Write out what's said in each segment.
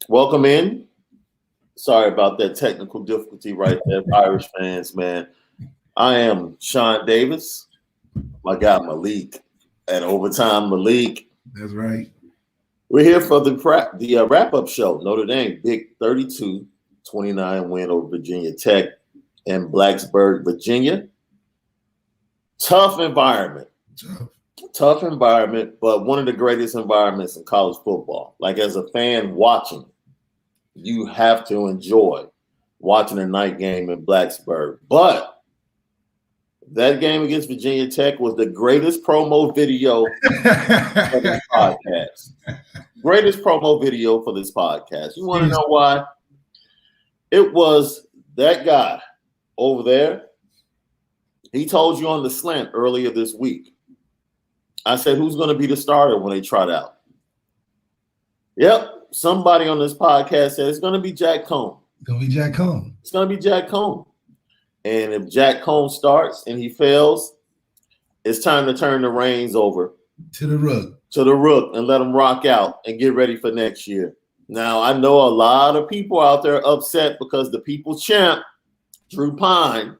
Welcome in. Sorry about that technical difficulty right there, Irish fans, man. I am Sean Davis. My guy Malik at Overtime Malik. That's right. We're here for the wrap-up show. Notre Dame, big 32-29 win over Virginia Tech in Blacksburg, Virginia. Tough environment. Tough environment, but one of the greatest environments in college football. Like, as a fan watching, you have to enjoy watching a night game in Blacksburg. But that game against Virginia Tech was the greatest promo video for this podcast. Greatest promo video for this podcast. You want to know why? It was that guy over there. He told you on the slant earlier this week. I said, who's going to be the starter when they trot out? Yep. Somebody on this podcast said it's going to be Jack Cohn. It's going to be Jack Cohn. It's going to be Jack Cohn. And if Jack Cohn starts and he fails, it's time to turn the reins over to the Rook. To the Rook and let him rock out and get ready for next year. Now, I know a lot of people out there upset because the people's champ, Drew Pine,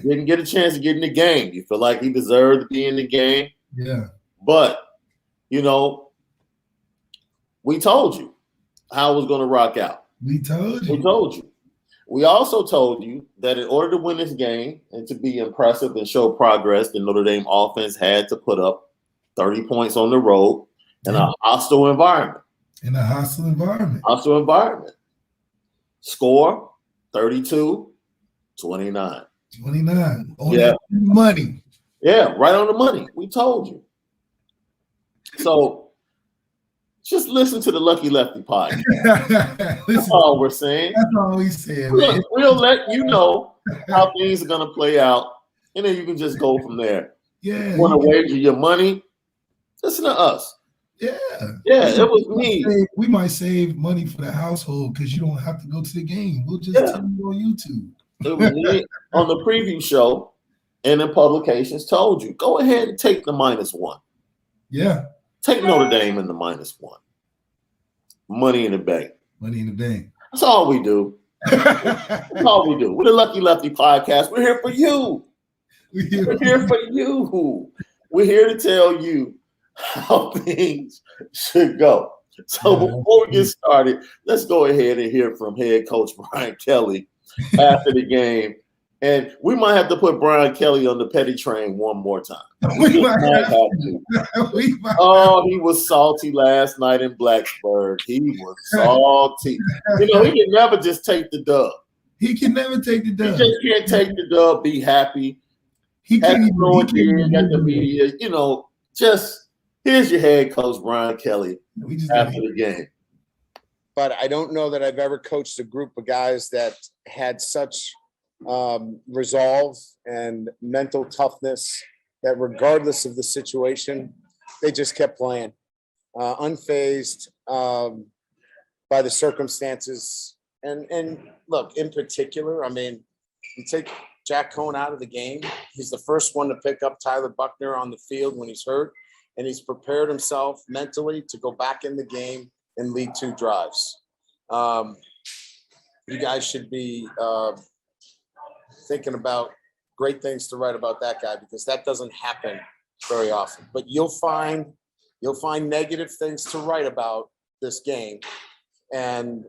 didn't get a chance to get in the game. You feel like he deserved to be in the game? Yeah. But, you know, we told you how it was going to rock out. We told you. We told you. We also told you that in order to win this game and to be impressive and show progress, the Notre Dame offense had to put up 30 points on the road in a hostile environment. In a hostile environment. Hostile environment. Score 32-29. 29. Yeah. Money. Yeah, right on the money. We told you. So just listen to the Lucky Lefty podcast. That's all we're saying. That's all we said. We'll let you know how things are going to play out, and then you can just go from there. Yeah. You want to wager your money? Listen to us. Yeah. Yeah, it was me. We might save money for the household because you don't have to go to the game. We'll just tell you on YouTube. It was me on the preview show, and the publications told you, go ahead and take the -1. Yeah. Take Notre Dame in the -1. Money in the bank. Money in the bank. That's all we do. That's all we do. We're the Lucky Lefty podcast. We're here for you. We're here for you. We're here to tell you how things should go. So before we get started, let's go ahead and hear from head coach Brian Kelly after the game. And we might have to put Brian Kelly on the petty train one more time. We might have to. Oh, he was salty last night in Blacksburg. He was salty. You know, he can never just take the dub. He can never take the dub. He just can't take the dub, be happy. He can't even at the media. You know, just here's your head coach, Brian Kelly, after the game. But I don't know that I've ever coached a group of guys that had such resolve and mental toughness that regardless of the situation, they just kept playing, unfazed by the circumstances. And look, in particular, I mean, you take Jack Cohn out of the game. He's the first one to pick up Tyler Buckner on the field when he's hurt, and he's prepared himself mentally to go back in the game and lead 2 drives. You guys should be thinking about great things to write about that guy, because that doesn't happen very often. But you'll find negative things to write about this game, and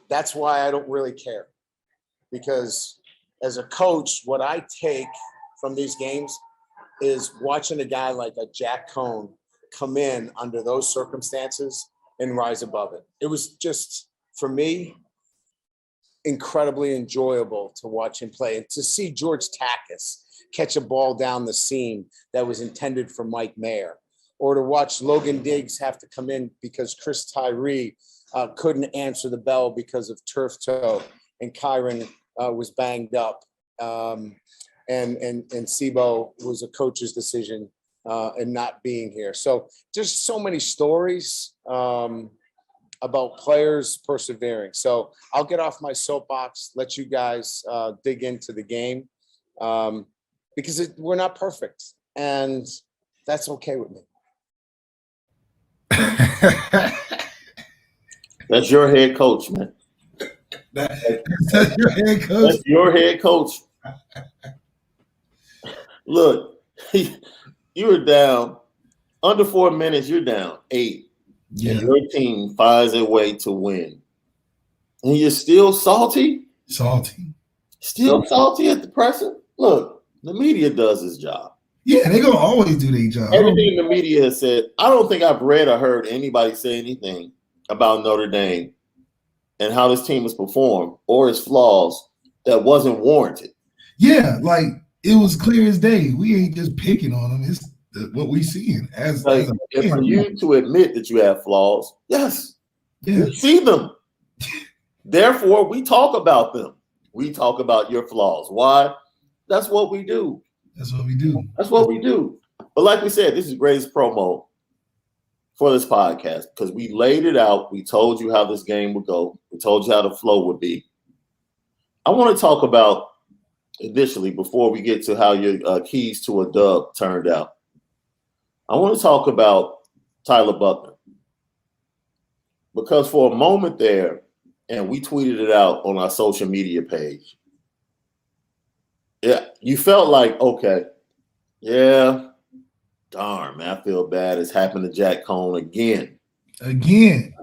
that's why I don't really care. Because as a coach, what I take from these games is watching a guy like a Jack Cohn come in under those circumstances and rise above it. It was just, for me, incredibly enjoyable to watch him play, and to see George Takis catch a ball down the seam that was intended for Mike Mayer, or to watch Logan Diggs have to come in because Chris Tyree couldn't answer the bell because of turf toe, and Kyron was banged up, and Sibo was a coach's decision and not being here. So just so many stories about players persevering. So I'll get off my soapbox, let you guys dig into the game, because we're not perfect, and that's okay with me. That's your head coach, man. That's your head coach. That's your head coach. Look, you were down under 4 minutes. You're down 8, Yeah. and your team finds a way to win, and you're still salty. Still salty at the present. Look, the media does its job. Yeah, they're gonna always do their job. Everything the media has said, I don't think I've read or heard anybody say anything about Notre Dame and how this team has performed or its flaws that wasn't warranted. Yeah, like it was clear as day. We ain't just picking on them. It's what we seeing as Like, and for you to admit that you have flaws, yes, we see them. Therefore, we talk about them. We talk about your flaws. Why? That's what we do. That's what we do. That's what we do. But like we said, this is the greatest promo for this podcast because we laid it out. We told you how this game would go. We told you how the flow would be. I want to talk about initially before we get to how your keys to a dub turned out. I want to talk about Tyler Buckner because for a moment there, and we tweeted it out on our social media page. Yeah, you felt like, okay, yeah, darn, man, I feel bad. It's happened to Jack Cohn again. Again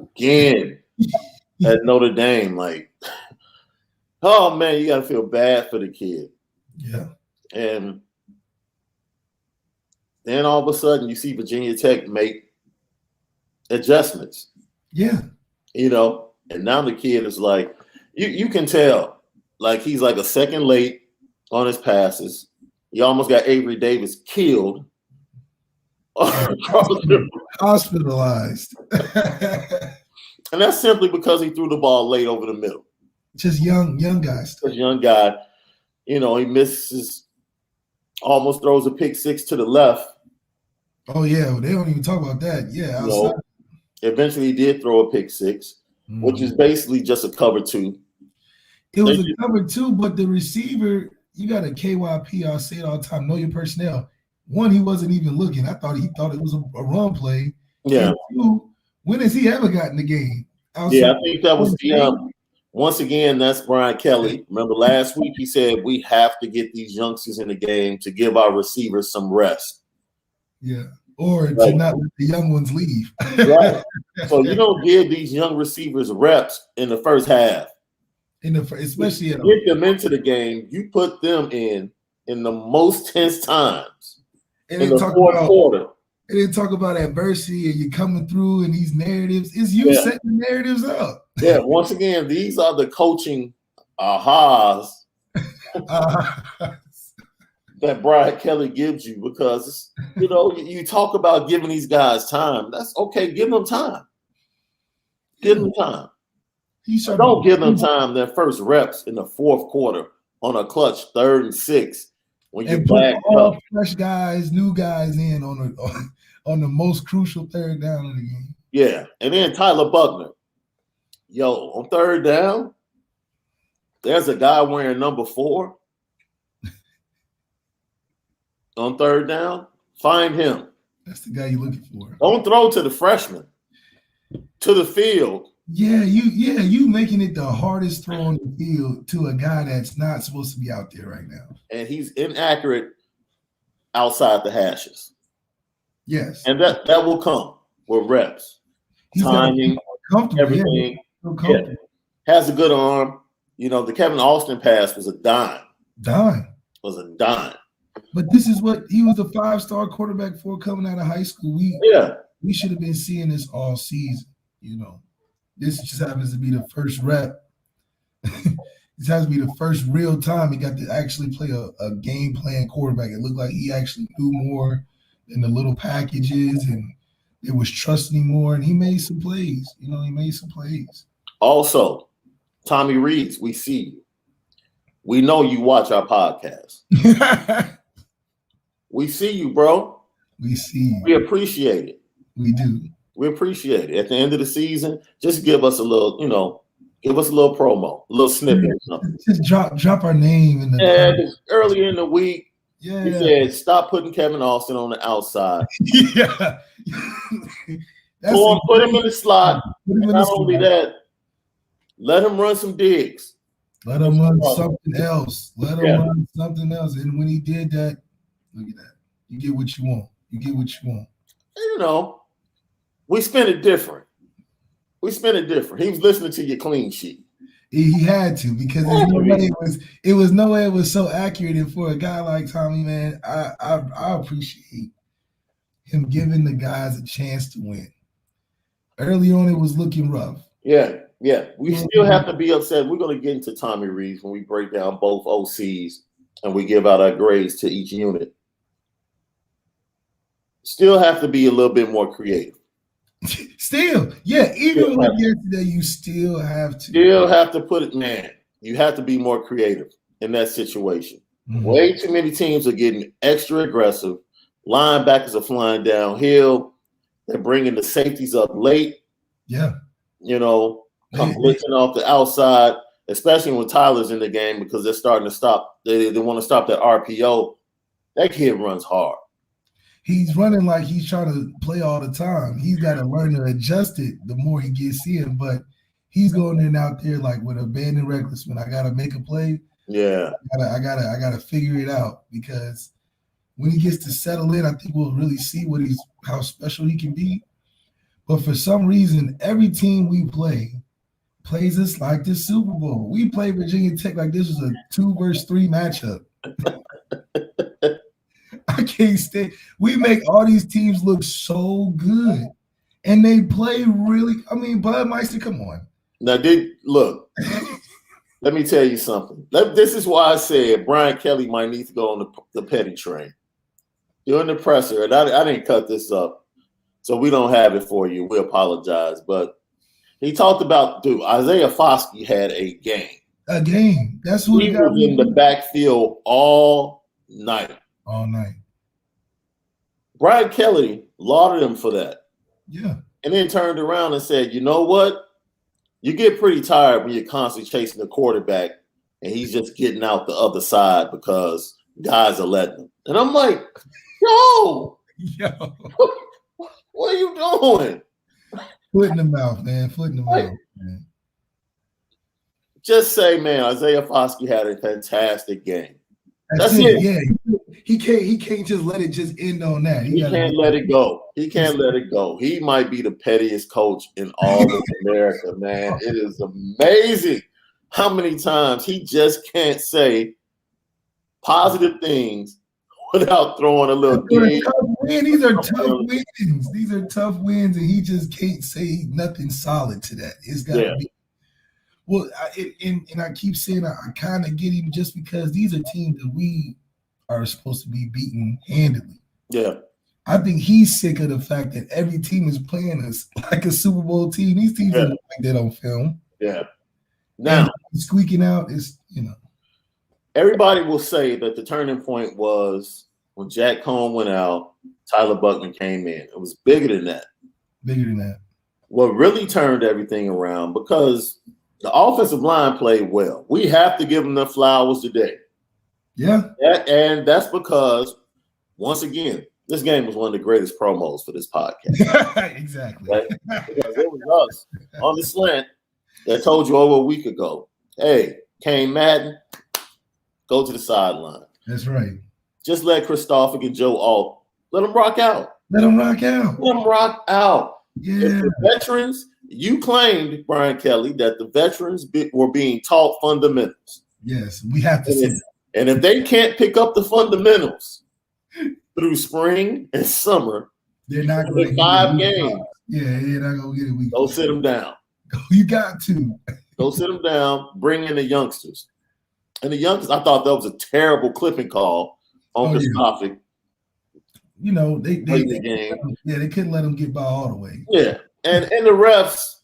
at Notre Dame. Like, oh, man, you got to feel bad for the kid. Yeah. And then all of a sudden you see Virginia Tech make adjustments. Yeah. You know, and now the kid is like, you can tell, like he's like a second late on his passes. He almost got Avery Davis killed. Hospitalized. And that's simply because he threw the ball late over the middle. Just young guys. Just young guy. You know, he misses, almost throws a pick six to the left. Oh, yeah. Well, they don't even talk about that. Yeah. No. Eventually he did throw a pick six, which is basically just a cover two. It was a cover two, but the receiver, you got a KYP, I'll say it all the time, know your personnel. One, he wasn't even looking. He thought it was a run play. Yeah. And two, when has he ever gotten the game? Yeah, I think that was the once again, that's Brian Kelly. Remember last week he said we have to get these youngsters in the game to give our receivers some rest. Yeah. Or to not let the young ones leave. Right. So you don't give these young receivers reps in the first half. Especially get them into the game, you put them in the most tense times in the fourth quarter. They didn't talk about adversity and you coming through and these narratives. It's you setting the narratives up. Yeah, once again, these are the coaching ahas that Brian Kelly gives you because, you know, you talk about giving these guys time. That's okay. Give them time. Give them time. Don't give them time their first reps in the fourth quarter on a clutch 3rd and 6 when you back up. Fresh guys, new guys in on the most crucial third down of the game. Yeah, and then Tyler Buckner. Yo, on third down, there's a guy wearing number 4. On third down, find him. That's the guy you're looking for. Don't throw to the freshman, to the field. Yeah, you making it the hardest throw on the field to a guy that's not supposed to be out there right now. And he's inaccurate outside the hashes. Yes. And that will come with reps. He's timing, everything. Yeah. Has a good arm. You know, the Kevin Austin pass was a dime. Was a dime. But this is what he was a 5-star quarterback for coming out of high school. We should have been seeing this all season, you know. This just happens to be the first rep. This has to be the first real time he got to actually play a game plan quarterback. It looked like he actually knew more than the little packages and it was trusting him more. And he made some plays. You know, he made some plays. Also, Tommy Reeds, we see you. We know you watch our podcast. We see you, bro. We see you. We appreciate it. We do. We appreciate it. At the end of the season, just give us a little, you know, give us a little promo, a little snippet or something. Just drop our name in the earlier in the week. Yeah. He said, stop putting Kevin Austin on the outside. Yeah. Put him in the slot. Not only that, let him run some digs. Let him run something else. Let him run something else. And when he did that, look at that. You get what you want. You get what you want. You know, we spent it different. He was listening to your clean sheet. He had to, because it was no way it was so accurate. And for a guy like Tommy, man, I appreciate him giving the guys a chance to win. Early on, it was looking rough. Yeah. We still have to be upset. We're going to get into Tommy Reeves when we break down both OCs and we give out our grades to each unit. Still have to be a little bit more creative. Even with yesterday, you still have to. Still have to put it, man. You have to be more creative in that situation. Mm-hmm. Way too many teams are getting extra aggressive. Linebackers are flying downhill. They're bringing the safeties up late. Yeah. You know, come blitzing off the outside, especially when Tyler's in the game, because they're starting to stop. They want to stop that RPO. That kid runs hard. He's running like he's trying to play all the time. He's got to learn to adjust it the more he gets in, but he's going in out there like with abandon reckless. When I got to make a play, I gotta figure it out, because when he gets to settle in, I think we'll really see how special he can be. But for some reason, every team we play plays us like the Super Bowl. We play Virginia Tech like this was a 2-3 matchup. I can't stay. We make all these teams look so good, and they play really. I mean, Bud Meister, come on. Now, look? Let me tell you something. This is why I said Brian Kelly might need to go on the petty train during the presser. And I didn't cut this up, so we don't have it for you. We apologize, but he talked about Isaiah Foskey had a game. A game. That's what he was in the backfield all night. All night. Brian Kelly lauded him for that. Yeah. And then turned around and said, you know what? You get pretty tired when you're constantly chasing the quarterback and he's just getting out the other side because guys are letting him. And I'm like, yo, what are you doing? Foot in the mouth, man. Foot in the mouth, man. Just say, man, Isaiah Foskey had a fantastic game. That's it. Yeah, he can't just let it just end on that. He can't let it go. He can't let it go. He might be the pettiest coach in all of America, man. It is amazing how many times he just can't say positive things without throwing a little dig. These are tough wins. These are tough wins, and he just can't say nothing solid to that. It's got to be. Well, I keep saying I kind of get him just because these are teams that we are supposed to be beating handily. Yeah. I think he's sick of the fact that every team is playing us like a Super Bowl team. These teams don't like that on film. Yeah. Now, squeaking out is, everybody will say that the turning point was when Jack Cohn went out, Tyler Buckner came in. It was bigger than that. Bigger than that. What really turned everything around, because the offensive line played well. We have to give them the flowers today. Yeah. And that's because, once again, this game was one of the greatest promos for this podcast. Exactly. Right? Because it was us on the slant that told you over a week ago, hey, Kane Madden, go to the sideline. That's right. Just let Christopher and Joe Alt, let them rock out. Let them rock out. Let them rock out. Yeah. If the veterans, you claimed, Brian Kelly, that the veterans were being taught fundamentals. Yes, we have to see that. And if they can't pick up the fundamentals through spring and summer, they're not going to get 5 games. Yeah, they're not going to get a week. Go sit them down. You got to. Go sit them down. Bring in the youngsters. And the youngsters, I thought that was a terrible clipping call on this topic. They the game. They couldn't let them get by all the way. Yeah, and the refs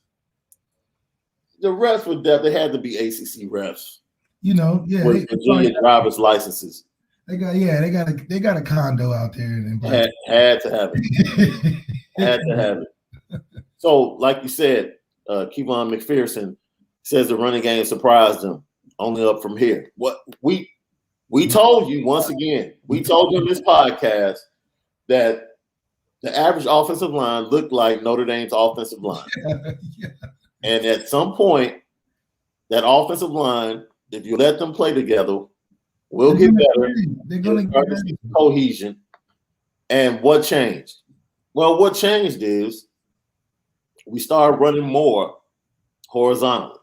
were they had to be ACC refs. With Virginia driver's licenses. They got a condo out there and had to have it. Had to have it. So, like you said, Kevon McPherson says the running game surprised them. Only up from here. What we told you once again. We told you in this podcast that the average offensive line looked like Notre Dame's offensive line. Yeah. And at some point, that offensive line, if you let them play together, will get better. They're going to get cohesion. And what changed? Well, what changed is we started running more horizontally.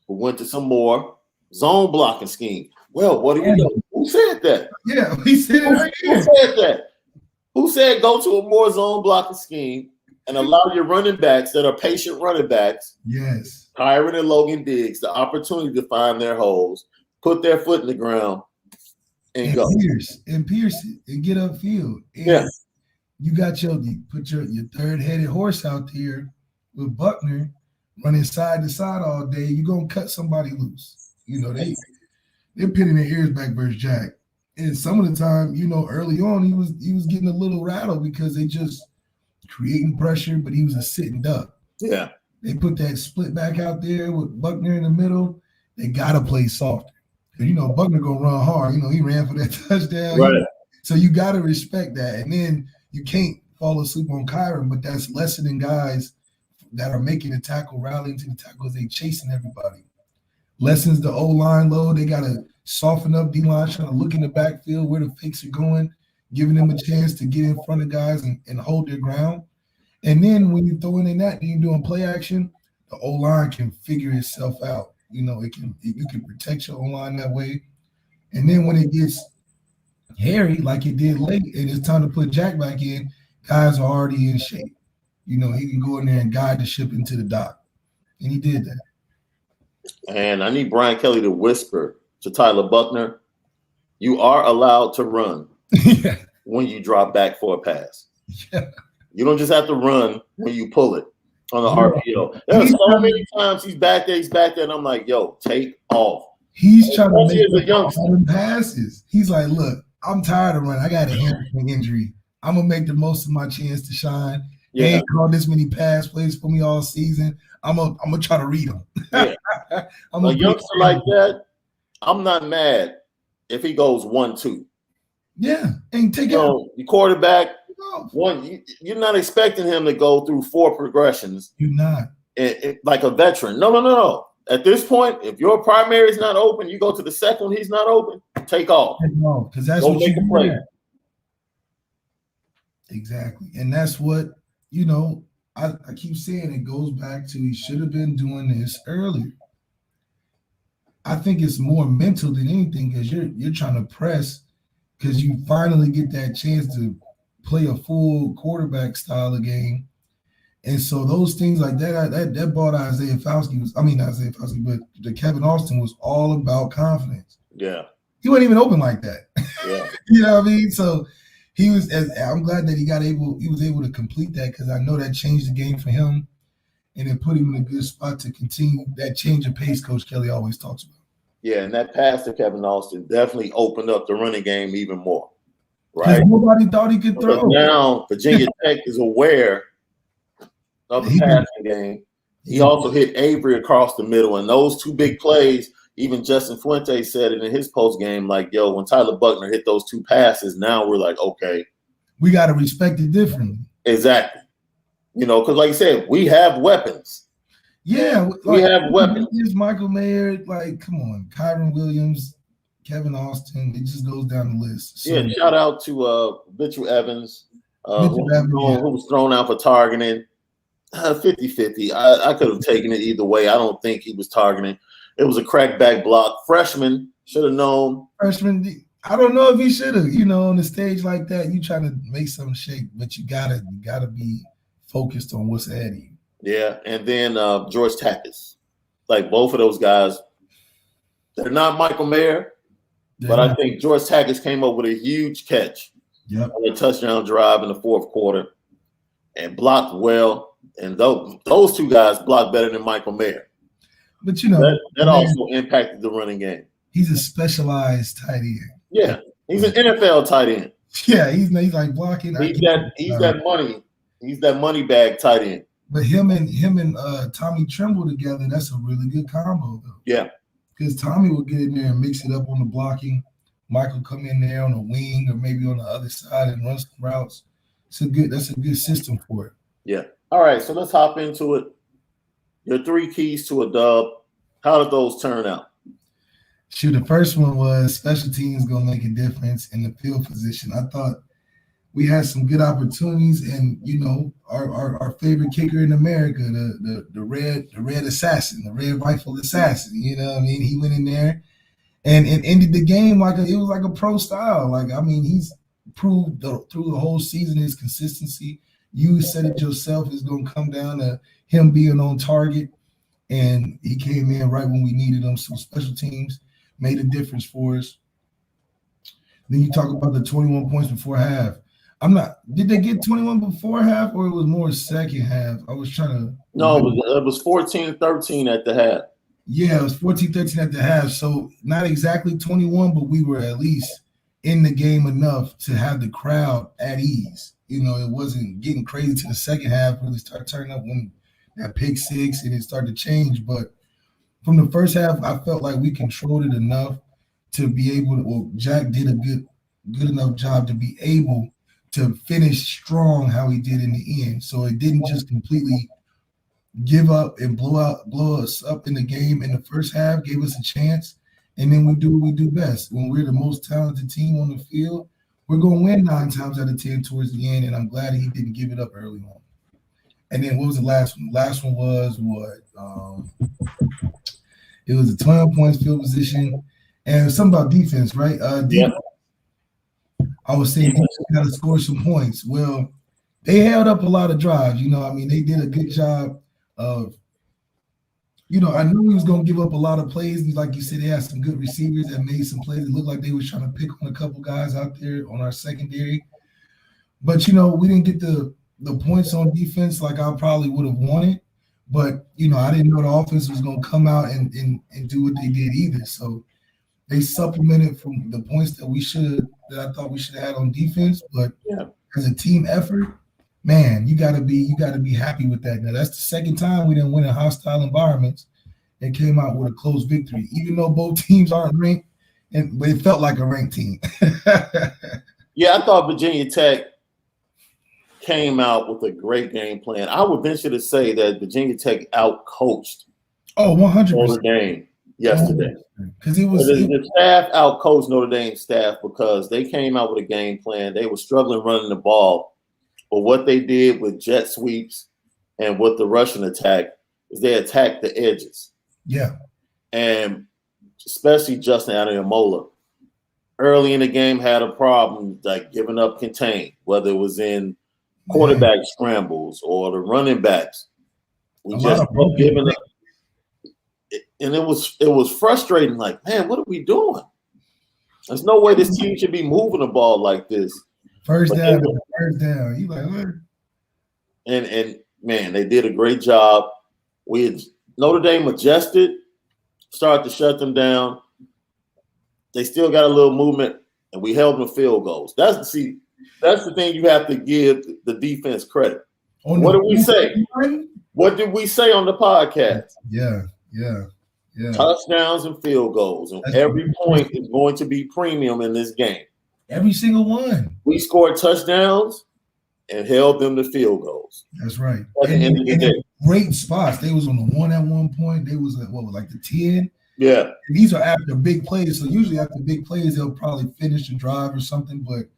We went to some more zone blocking scheme. Well, what do you know? Who said that? Yeah, we said it right here. Who said that? Who said go to a more zone blocking scheme and allow your running backs that are patient running backs, yes, Kyron and Logan Diggs, the opportunity to find their holes, put their foot in the ground, and go. Pierce and get upfield. And yeah. You got you put your third-headed horse out there with Buckner running side to side all day. You're gonna cut somebody loose. You know, they're pinning their ears back versus Jack. And some of the time, you know, early on, he was getting a little rattled because they just creating pressure, but he was a sitting duck. Yeah. They put that split back out there with Buckner in the middle. They gotta play softer. You know, Buckner gonna run hard. You know, he ran for that touchdown. Right. So you gotta respect that. And then you can't fall asleep on Kyron, but that's lessening guys that are making the tackle, rallying to the tackles, they chasing everybody. Lessens the O-line load. They gotta soften up D-line, trying to look in the backfield where the fakes are going, giving them a chance to get in front of guys and hold their ground. And then when you throw in that and you're doing play action, the O-line can figure itself out. You know, you can protect your O-line that way. And then when it gets hairy, like it did late, and it's time to put Jack back in, guys are already in shape. You know, he can go in there and guide the ship into the dock. And he did that. And I need Brian Kelly to whisper to Tyler Buckner, you are allowed to run when you drop back for a pass. Yeah. You don't just have to run when you pull it on the RPO. There's so many times he's back there, and I'm like, yo, take off. He's trying to make some passes. He's like, look, I'm tired of running. I got a hamstring injury. I'm going to make the most of my chance to shine. Yeah. They ain't called this many pass plays for me all season. I'm gonna try to read them. Yeah. A youngster like that, I'm not mad if he goes 1-2. Yeah, and take it. The quarterback, you're not expecting him to go through 4 progressions. You're not. Like a veteran. No. At this point, if your primary is not open, you go to the second, he's not open, take off. No, because that's what you play. Exactly. And that's what, you know, I keep saying it goes back to he should have been doing this earlier. I think it's more mental than anything because you're trying to press because you finally get that chance to play a full quarterback style of game. And so those things like that ball to Isaiah Fauci but the Kevin Austin was all about confidence. Yeah. He wasn't even open like that. Yeah. You know what I mean? So I'm glad that he was able to complete that because I know that changed the game for him and it put him in a good spot to continue that change of pace Coach Kelly always talks about. Yeah, and that pass to Kevin Austin definitely opened up the running game even more. Right? Nobody thought he could throw. Now Virginia Tech is aware of the passing game. He also hit Avery across the middle, and those 2 big plays, even Justin Fuente said it in his post game, like, yo, when Tyler Buckner hit those 2 passes, now we're like, okay. We got to respect it differently. Exactly. You know, because like you said, we have weapons. Yeah. We have weapons. Here's Michael Mayer, like, come on, Kyron Williams, Kevin Austin, it just goes down the list. So, yeah, shout out to Mitchell Evans, who was thrown out for targeting. 50-50. I could have taken it either way. I don't think he was targeting. It was a crackback block. Freshman should have known. Freshman, I don't know if he should have. You know, on the stage like that, you trying to make something shake, but you gotta be focused on what's ahead of you. Yeah, and then George Takis. Like both of those guys, they're not Michael Mayer, but I think George Takis came up with a huge catch on a touchdown drive in the 4th quarter and blocked well. And those 2 guys blocked better than Michael Mayer. But, you know. That also impacted the running game. He's a specialized tight end. Yeah. He's an NFL tight end. Yeah, he's like blocking. He's that money. He's that money bag tight end. But him and Tommy Tremble together, that's a really good combo, though. Yeah. Because Tommy will get in there and mix it up on the blocking. Michael come in there on the wing or maybe on the other side and run some routes. That's a good system for it. Yeah. All right, so let's hop into it. Your 3 keys to a dub. How did those turn out? Shoot, the first one was special teams gonna make a difference in the field position. I thought we had some good opportunities, and our favorite kicker in America, the red assassin, the red rifle assassin. You know what I mean? He went in there and ended the game it was like a pro style. He's proved through the whole season his consistency. You said it yourself, it's going to come down to him being on target, and he came in right when we needed him. So special teams made a difference for us. Then you talk about the 21 points before half. Did they get 21 before half, or it was more second half? I was trying to. No, it was 14-13 at the half. Yeah, it was 14-13 at the half. So not exactly 21, but we were at least in the game enough to have the crowd at ease. It wasn't getting crazy to the second half. Really started turning up when that pick six and it started to change. But from the first half, I felt like we controlled it enough to be able to. Well, Jack did a good enough job to be able to finish strong how he did in the end. So it didn't just completely give up and blow us up in the game in the first half, gave us a chance, and then we do what we do best. When we're the most talented team on the field, we're going to win 9 times out of 10 towards the end, and I'm glad he didn't give it up early on. And then what was the last one? The last one was what? It was a 12 points field position, and something about defense, right? Yeah. I was saying he got to score some points. Well, they held up a lot of drives. They did a good job of, I knew he was going to give up a lot of plays. Like you said, they had some good receivers that made some plays. It looked like they were trying to pick on a couple guys out there on our secondary. But, we didn't get the points on defense like I probably would have wanted. But, I didn't know the offense was going to come out and do what they did either. So they supplemented from the points that I thought we should have had on defense. But as a team effort, man, you gotta be happy with that. Now that's the second time we didn't win in hostile environments and came out with a close victory, even though both teams aren't ranked, but it felt like a ranked team. Yeah, I thought Virginia Tech came out with a great game plan. I would venture to say that Virginia Tech outcoached 100% Notre Dame yesterday. Because the staff outcoached Notre Dame staff because they came out with a game plan. They were struggling running the ball. But what they did with jet sweeps and with the Russian attack is they attacked the edges. Yeah. And especially Justin Adiomola early in the game had a problem like giving up contain, whether it was in quarterback scrambles or the running backs. We just kept giving up. And it was frustrating. Like, man, what are we doing? There's no way this team should be moving the ball like this. First down. You like, what? And man, they did a great job. Notre Dame adjusted, started to shut them down. They still got a little movement, and we held them to field goals. That's the thing you have to give the defense credit. What did we say? What did we say on the podcast? Yeah. Touchdowns and field goals. And every point is going to be premium in this game. Every single one. We scored touchdowns and held them to field goals. That's right. At the end of the day. Great spots. They was on the 1 at one point. They was like the 10. Yeah. And these are after big plays. So usually after big plays, they'll probably finish the drive or something. But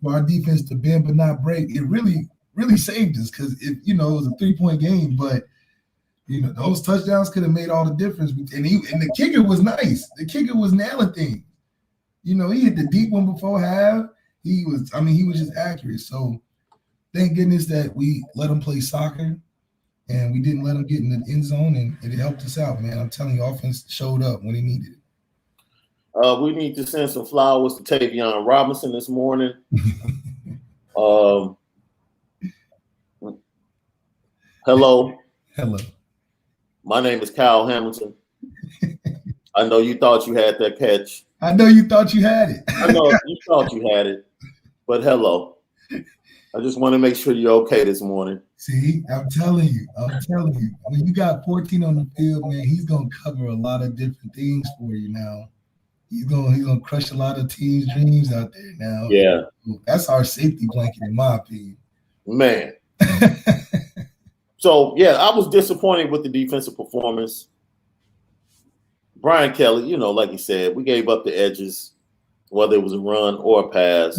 for our defense to bend but not break, it really, really saved us because it was a 3-point game. But those touchdowns could have made all the difference. And the kicker was nice. The kicker was nailing things. He hit the deep one before half. He was just accurate. So thank goodness that we let him play soccer and we didn't let him get in the end zone, and it helped us out, man. I'm telling you, offense showed up when he needed it. We need to send some flowers to Tavion Robinson this morning. Hello. My name is Kyle Hamilton. I know you thought you had that catch. I know you thought you had it. I know you thought you had it, but hello. I just want to make sure you're okay this morning. See, I'm telling you. When you got 14 on the field, man, he's gonna cover a lot of different things for you now. He's gonna crush a lot of teams' dreams out there now. Yeah, that's our safety blanket, in my opinion. Man. So, yeah, I was disappointed with the defensive performance. Brian Kelly, like you said, we gave up the edges, whether it was a run or a pass.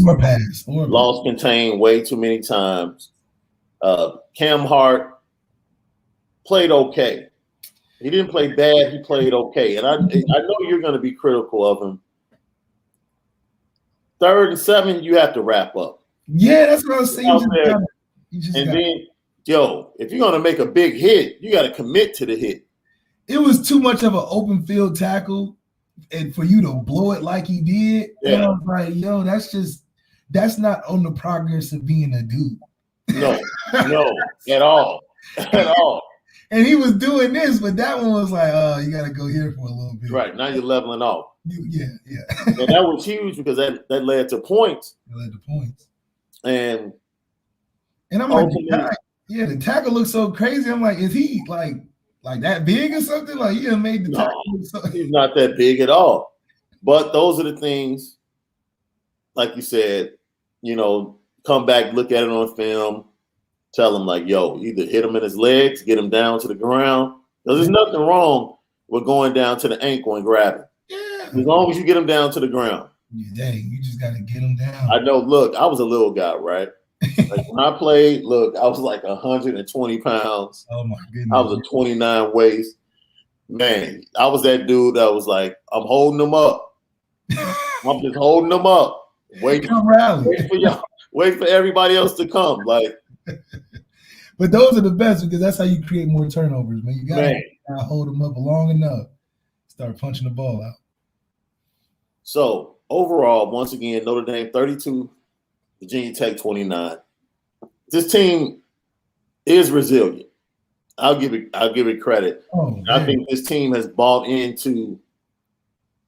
Lost contained way too many times. Cam Hart played okay. He didn't play bad. He played okay. And I know you're going to be critical of him. 3rd and 7, you have to wrap up. Yeah, that's what I was saying. Then, if you're going to make a big hit, you got to commit to the hit. It was too much of an open field tackle, and for you to blow it like he did. Yeah. And I was like, that's not on the progress of being a dude. No, at all. At all. And he was doing this, but that one was like, oh, you got to go here for a little bit. Right. Now you're leveling off. Yeah. And that was huge because that led to points. And I'm like, the tackle looks so crazy. I'm like, is he like that big or something? Like, he made the tackle. He's not that big at all. But those are the things, like you said, come back, look at it on film. Tell him, like, either hit him in his legs, get him down to the ground. There's nothing wrong with going down to the ankle and grabbing. Yeah. As long as you get him down to the ground. Dang, you just got to get him down. I know. Look, I was a little guy, right? Like when I played, I was like 120 pounds. Oh, my goodness. I was a 29 waist. Man, I was that dude that was like, I'm holding them up. I'm just holding them up. Wait for everybody else to come. Like, but those are the best because that's how you create more turnovers, man. You gotta hold them up long enough, start punching the ball out. So overall, once again, Notre Dame 32, Virginia Tech 29. This team is resilient. I'll give it credit. I think this team has bought into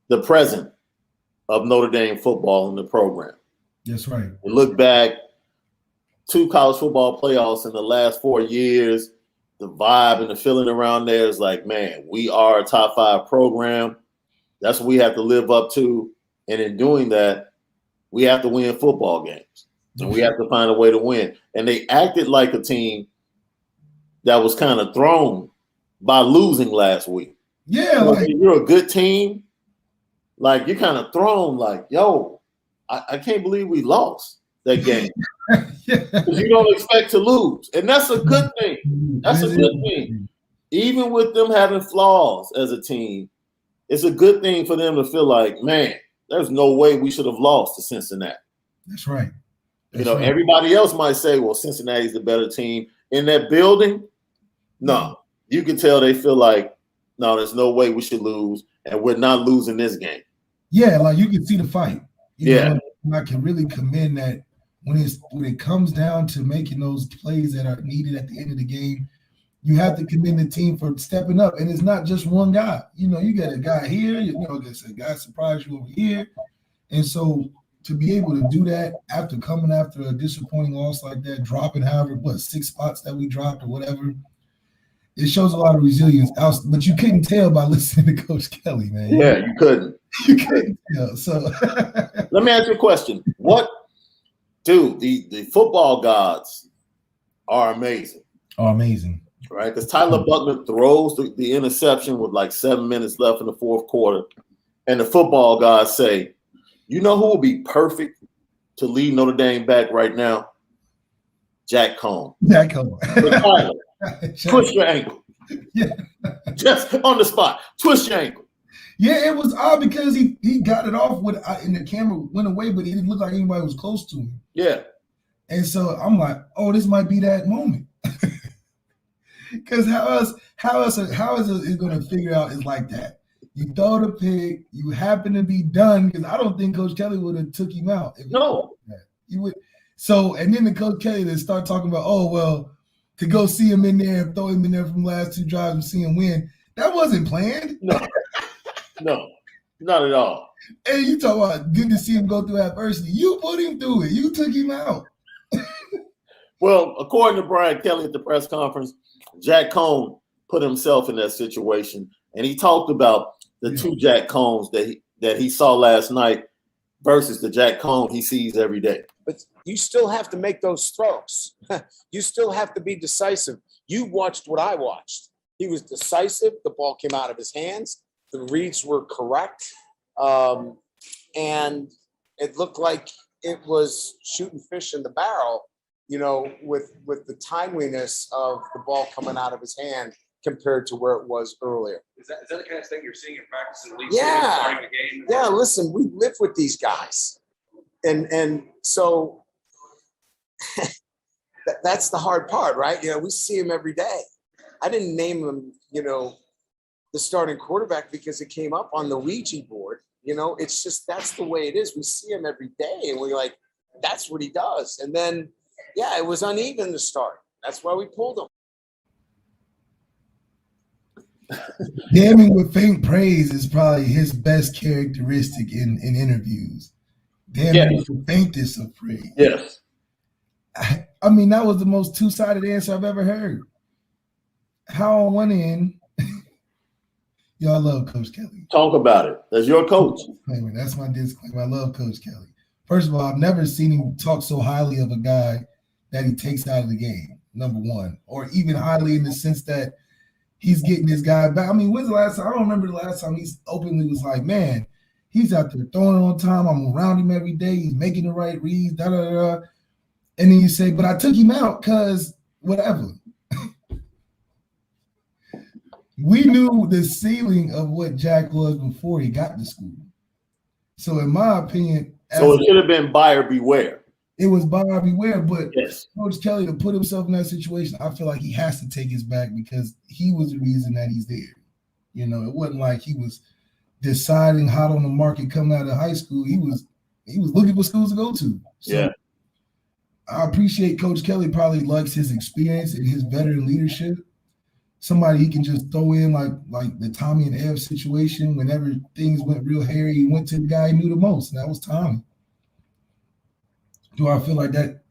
the present of Notre Dame football in the program. That's right. We look back, 2 college football playoffs in the last 4 years. The vibe and the feeling around there is like, man, we are a top 5 program. That's what we have to live up to. And in doing that, we have to win football games. And we have to find a way to win. And they acted like a team that was kind of thrown by losing last week. Yeah. Like, you're a good team. Like, you're kind of thrown like, I can't believe we lost that game. Because you don't expect to lose. And that's a good thing. That's a good thing. Even with them having flaws as a team, it's a good thing for them to feel like, man, there's no way we should have lost to Cincinnati. That's right. Everybody else might say, well, Cincinnati's the better team. In that building, no. You can tell they feel like, no, there's no way we should lose, and we're not losing this game. Yeah, like you can see the fight. I can really commend that when it comes down to making those plays that are needed at the end of the game, you have to commend the team for stepping up. And it's not just one guy. You get a guy here, a guy surprised you over here. And so to be able to do that after coming after a disappointing loss like that, dropping 6 spots that we dropped or whatever, it shows a lot of resilience. But you couldn't tell by listening to Coach Kelly, man. Yeah, you couldn't. You couldn't tell. So let me ask you a question. The football gods are amazing. Right? Because Tyler Buckner throws the interception with like 7 minutes left in the 4th quarter. And the football gods say, you know who would be perfect to lead Notre Dame back right now? Jack Cohn. Tyler, twist your ankle. Yeah. Just on the spot. Twist your ankle. Yeah, it was odd because he got it off and the camera went away, but it didn't look like anybody was close to him. Yeah. And so I'm like, oh, this might be that moment. Because how else is it going to figure out it's like that? You throw the pick, you happen to be done, because I don't think Coach Kelly would have took him out. No. You would. So, and then the Coach Kelly to start talking about, oh, well, to go see him in there and throw him in there from the last 2 drives and see him win, that wasn't planned. No, not at all. And you talk about good to see him go through adversity. You put him through it. You took him out. Well, according to Brian Kelly at the press conference, Jack Cohn put himself in that situation, and he talked about the 2 Jack Cohns that he saw last night versus the Jack Cohn he sees every day. but you still have to make those throws. You still have to be decisive. You watched what I watched. He was decisive. The ball came out of his hands. The reads were correct. And it looked like it was shooting fish in the barrel, with the timeliness of the ball coming out of his hand compared to where it was earlier. Is that the kind of thing you're seeing in practice in the league? Yeah. Starting the game? Yeah, listen, we live with these guys. And so that's the hard part, right? We see him every day. I didn't name him, the starting quarterback because it came up on the Ouija board. It's just, that's the way it is. We see him every day and we're like, that's what he does. And then, yeah, it was uneven to start. That's why we pulled him. Damning with faint praise is probably his best characteristic in interviews. Damning with the faintest of praise. Yes. I mean, that was the most two-sided answer I've ever heard. How on one end, y'all love Coach Kelly. Talk about it. That's your coach. That's my disclaimer. I love Coach Kelly. First of all, I've never seen him talk so highly of a guy that he takes out of the game, number one, or even highly in the sense that he's getting this guy back. I mean, when's the last time? I don't remember the last time he's openly was like, man, he's out there throwing it on time. I'm around him every day. He's making the right reads, da-da-da. And then you say, but I took him out because whatever. We knew the ceiling of what Jack was before he got to school. So in my opinion, so it should have been buyer beware. It was buyer beware, but yes. Coach Kelly, to put himself in that situation, I feel like he has to take his back because he was the reason that he's there. It wasn't like he was deciding hot on the market coming out of high school. He was looking for schools to go to. So yeah. I appreciate Coach Kelly probably likes his experience and his veteran leadership. Somebody he can just throw in like the Tommy and Ev situation. Whenever things went real hairy, he went to the guy he knew the most, and that was Tommy. Do I feel like that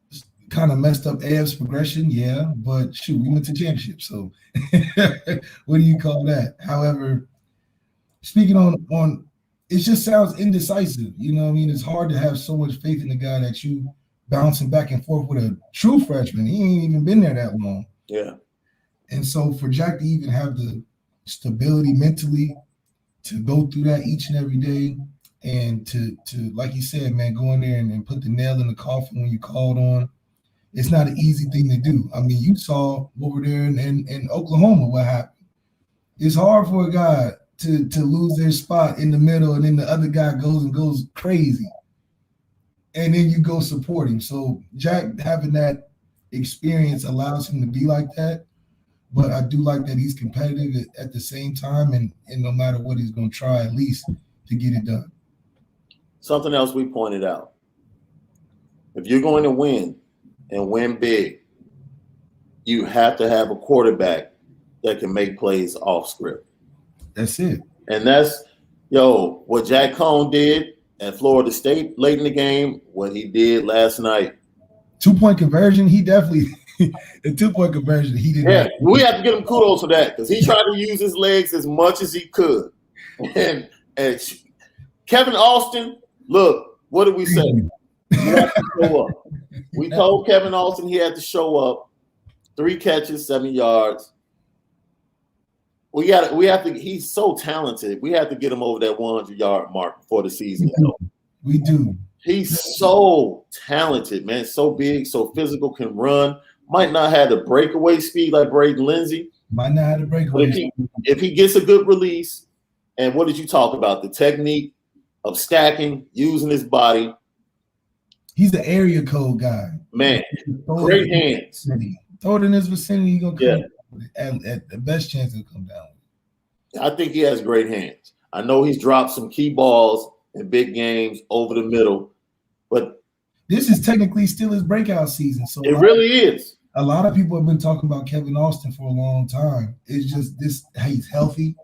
kind of messed up Ev's progression? Yeah, but shoot, we went to championship, so what do you call that? However, speaking on it just sounds indecisive. You know what I mean? It's hard to have so much faith in the guy that you bouncing back and forth with a true freshman. He ain't even been there that long. Yeah. And so for Jack to even have the stability mentally to go through that each and every day and to like you said, man, go in there and put the nail in the coffin when you called on, it's not an easy thing to do. I mean, you saw over there in Oklahoma what happened. It's hard for a guy to lose their spot in the middle and then the other guy goes crazy. And then you go support him. So Jack having that experience allows him to be like that. But I do like that he's competitive at the same time, and no matter what, he's going to try at least to get it done. Something else we pointed out. If you're going to win and win big, you have to have a quarterback that can make plays off script. That's it. And that's, what Jack Cohn did at Florida State late in the game, what he did last night. 2-point conversion, he definitely – the 2-point conversion, he didn't. Yeah, we have to give him kudos for that because he tried to use his legs as much as he could. And Kevin Austin, look, what did we say? He had to show up. We told Kevin Austin he had to show up. 3 catches, 7 yards. We have to. He's so talented. We have to get him over that 100-yard mark before the season. We do. He's so talented, man. So big, so physical, can run. Might not have the breakaway speed like Braden Lindsey. Might not have the breakaway speed. If he gets a good release, and what did you talk about? The technique of stacking, using his body. He's the area code guy. Man, great hands. Throw it in his vicinity, he's going to come at the best chance he'll come down. I think he has great hands. I know he's dropped some key balls in big games over the middle, but this is technically still his breakout season. So it really is. A lot of people have been talking about Kevin Austin for a long time. It's just this, he's healthy,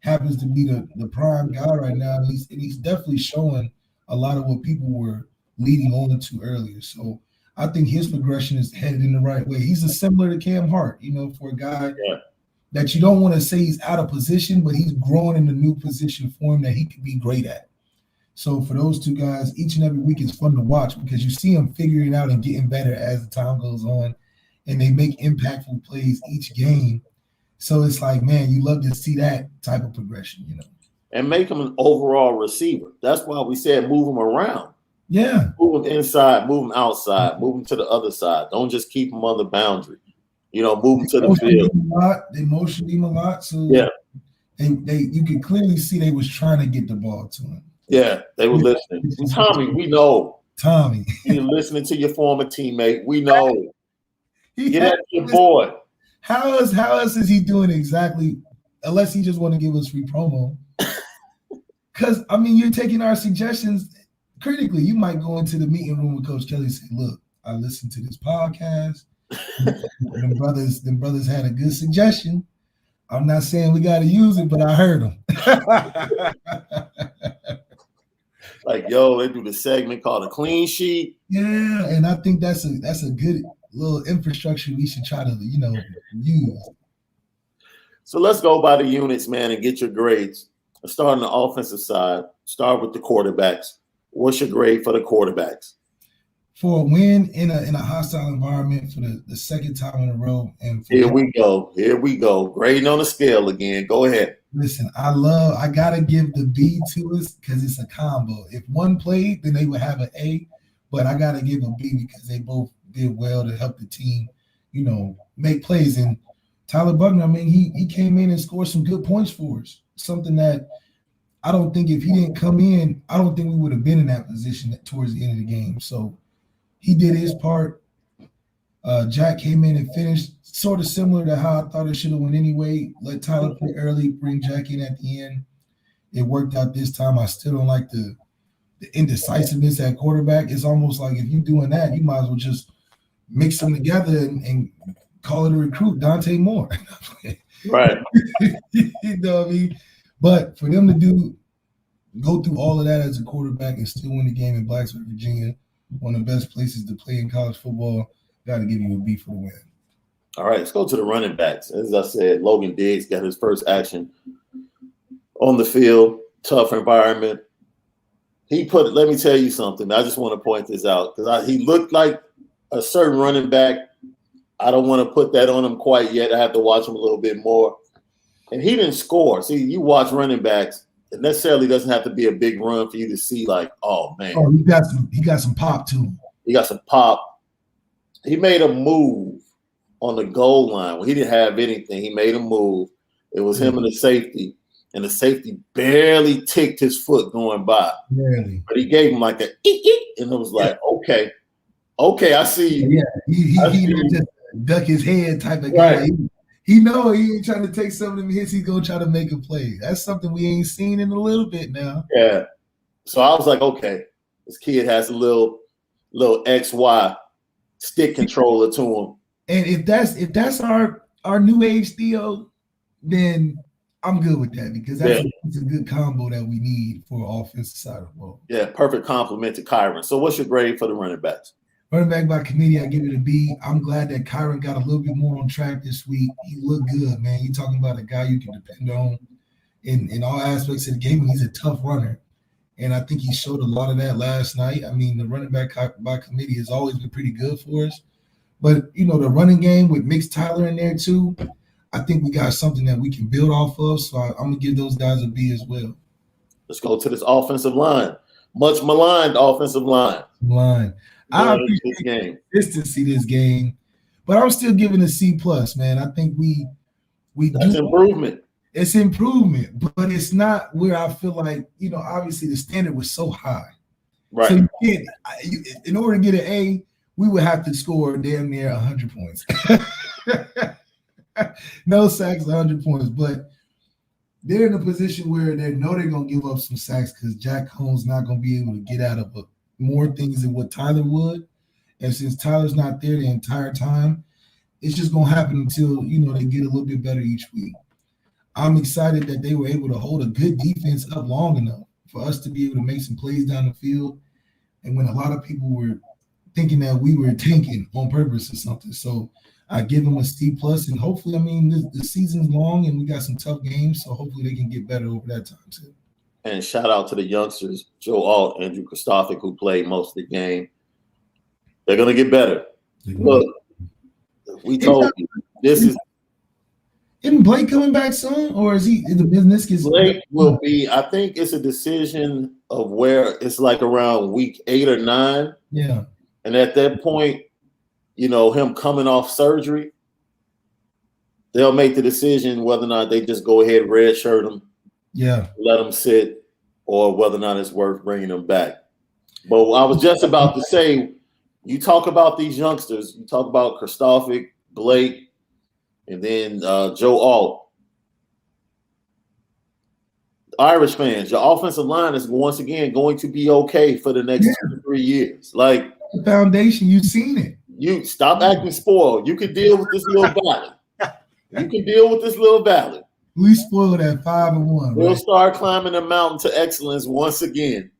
happens to be the prime guy right now. And he's definitely showing a lot of what people were leading on to earlier. So I think his progression is headed in the right way. He's similar to Cam Hart, for a guy that you don't want to say he's out of position, but he's growing in a new position for him that he could be great at. So for those two guys, each and every week is fun to watch because you see them figuring it out and getting better as the time goes on, and they make impactful plays each game. So it's like, man, you love to see that type of progression, you know. And make him an overall receiver. That's why we said move him around. Yeah. Move him inside, move him outside, move him to the other side. Don't just keep him on the boundary. You know, move him to the field. They motioned him a lot. So yeah. You could clearly see they was trying to get the ball to him. Yeah, they were listening. Tommy, we know. Tommy. You're listening to your former teammate. We know. Get at your listen, boy. How else is he doing exactly, unless he just want to give us free promo? Because, I mean, you're taking our suggestions critically. You might go into the meeting room with Coach Kelly and say, look, I listened to this podcast. them brothers had a good suggestion. I'm not saying we got to use it, but I heard them. Like, yo, they do the segment called a clean sheet. Yeah, and I think that's a good little infrastructure we should try to, use. So let's go by the units, man, and get your grades. Let's start on the offensive side. Start with the quarterbacks. What's your grade for the quarterbacks? For a win in a hostile environment for the second time in a row. And Here we go. Grading on the scale again. Go ahead. Listen, I gotta give the B to us because it's a combo. If one played, then they would have an A, but I gotta give a B because they both did well to help the team, make plays. And Tyler Buckner, I mean, he came in and scored some good points for us. Something that I don't think if he didn't come in, I don't think we would have been in that position towards the end of the game. So he did his part. Jack came in and finished sort of similar to how I thought it should have went anyway. Let Tyler play early, bring Jack in at the end. It worked out this time. I still don't like the indecisiveness at quarterback. It's almost like if you're doing that, you might as well just mix them together and call it a recruit, Dante Moore. Right. You know what I mean? But for them to go through all of that as a quarterback and still win the game in Blacksburg, Virginia, one of the best places to play in college football, got to give you a B for the win. All right, let's go to the running backs. As I said, Logan Diggs got his first action on the field, tough environment. Let me tell you something. I just want to point this out because he looked like a certain running back. I don't want to put that on him quite yet. I have to watch him a little bit more. And he didn't score. See, you watch running backs, it necessarily doesn't have to be a big run for you to see like, oh, man. Oh, he got some pop to him. He got some pop. He made a move on the goal line when he didn't have anything. He made a move. It was him and the safety. And the safety barely ticked his foot going by. Barely. But he gave him like a and it was like, okay, I see you. Yeah, he just duck his head type of guy. Right. He know he ain't trying to take some of them hits. He's going to try to make a play. That's something we ain't seen in a little bit now. Yeah. So I was like, okay, this kid has a little XY stick controller to him. And if that's our new age Theo, then I'm good with that because that's a good combo that we need for offensive side of the ball. Yeah, perfect compliment to Kyron. So what's your grade for the running backs? Running back by committee, I give it a B. I'm glad that Kyron got a little bit more on track this week. He looked good, man. You're talking about a guy you can depend on in all aspects of the game. He's a tough runner. And I think he showed a lot of that last night. I mean, the running back by committee has always been pretty good for us. But, the running game with Mix Tyler in there too, I think we got something that we can build off of. So I'm going to give those guys a B as well. Let's go to this offensive line. Much maligned offensive line. I appreciate consistency this game, but I'm still giving a C+, man. I think that's improvement. It's improvement, but it's not where I feel like, obviously the standard was so high. Right. So you can't, in order to get an A, we would have to score damn near 100 points. No sacks, 100 points, but they're in a position where they know they're going to give up some sacks because Jack Cohn's not going to be able to get out of more things than what Tyler would. And since Tyler's not there the entire time, it's just going to happen until, they get a little bit better each week. I'm excited that they were able to hold a good defense up long enough for us to be able to make some plays down the field. And when a lot of people were thinking that we were tanking on purpose or something. So I give them a C+, and hopefully, the season's long and we got some tough games, so hopefully they can get better over that time too. and shout out to the youngsters, Joe Alt, Andrew Kristofic, who played most of the game. They're going to get better. Look, we told you, this is. Isn't Blake coming back soon, or is he the meniscus? Blake will be. I think it's a decision of where it's like around week 8 or 9. Yeah, and at that point, him coming off surgery, they'll make the decision whether or not they just go ahead and redshirt him, let him sit, or whether or not it's worth bringing him back. But I was just about to say, you talk about these youngsters, you talk about Kristofic, Blake, and then Joe Alt. Irish fans, your offensive line is once again going to be okay for the next 2 to 3 years. Like the foundation, you've seen it. You stop acting spoiled. You can deal with this little valley. We spoiled at 5-1. We'll start climbing the mountain to excellence once again.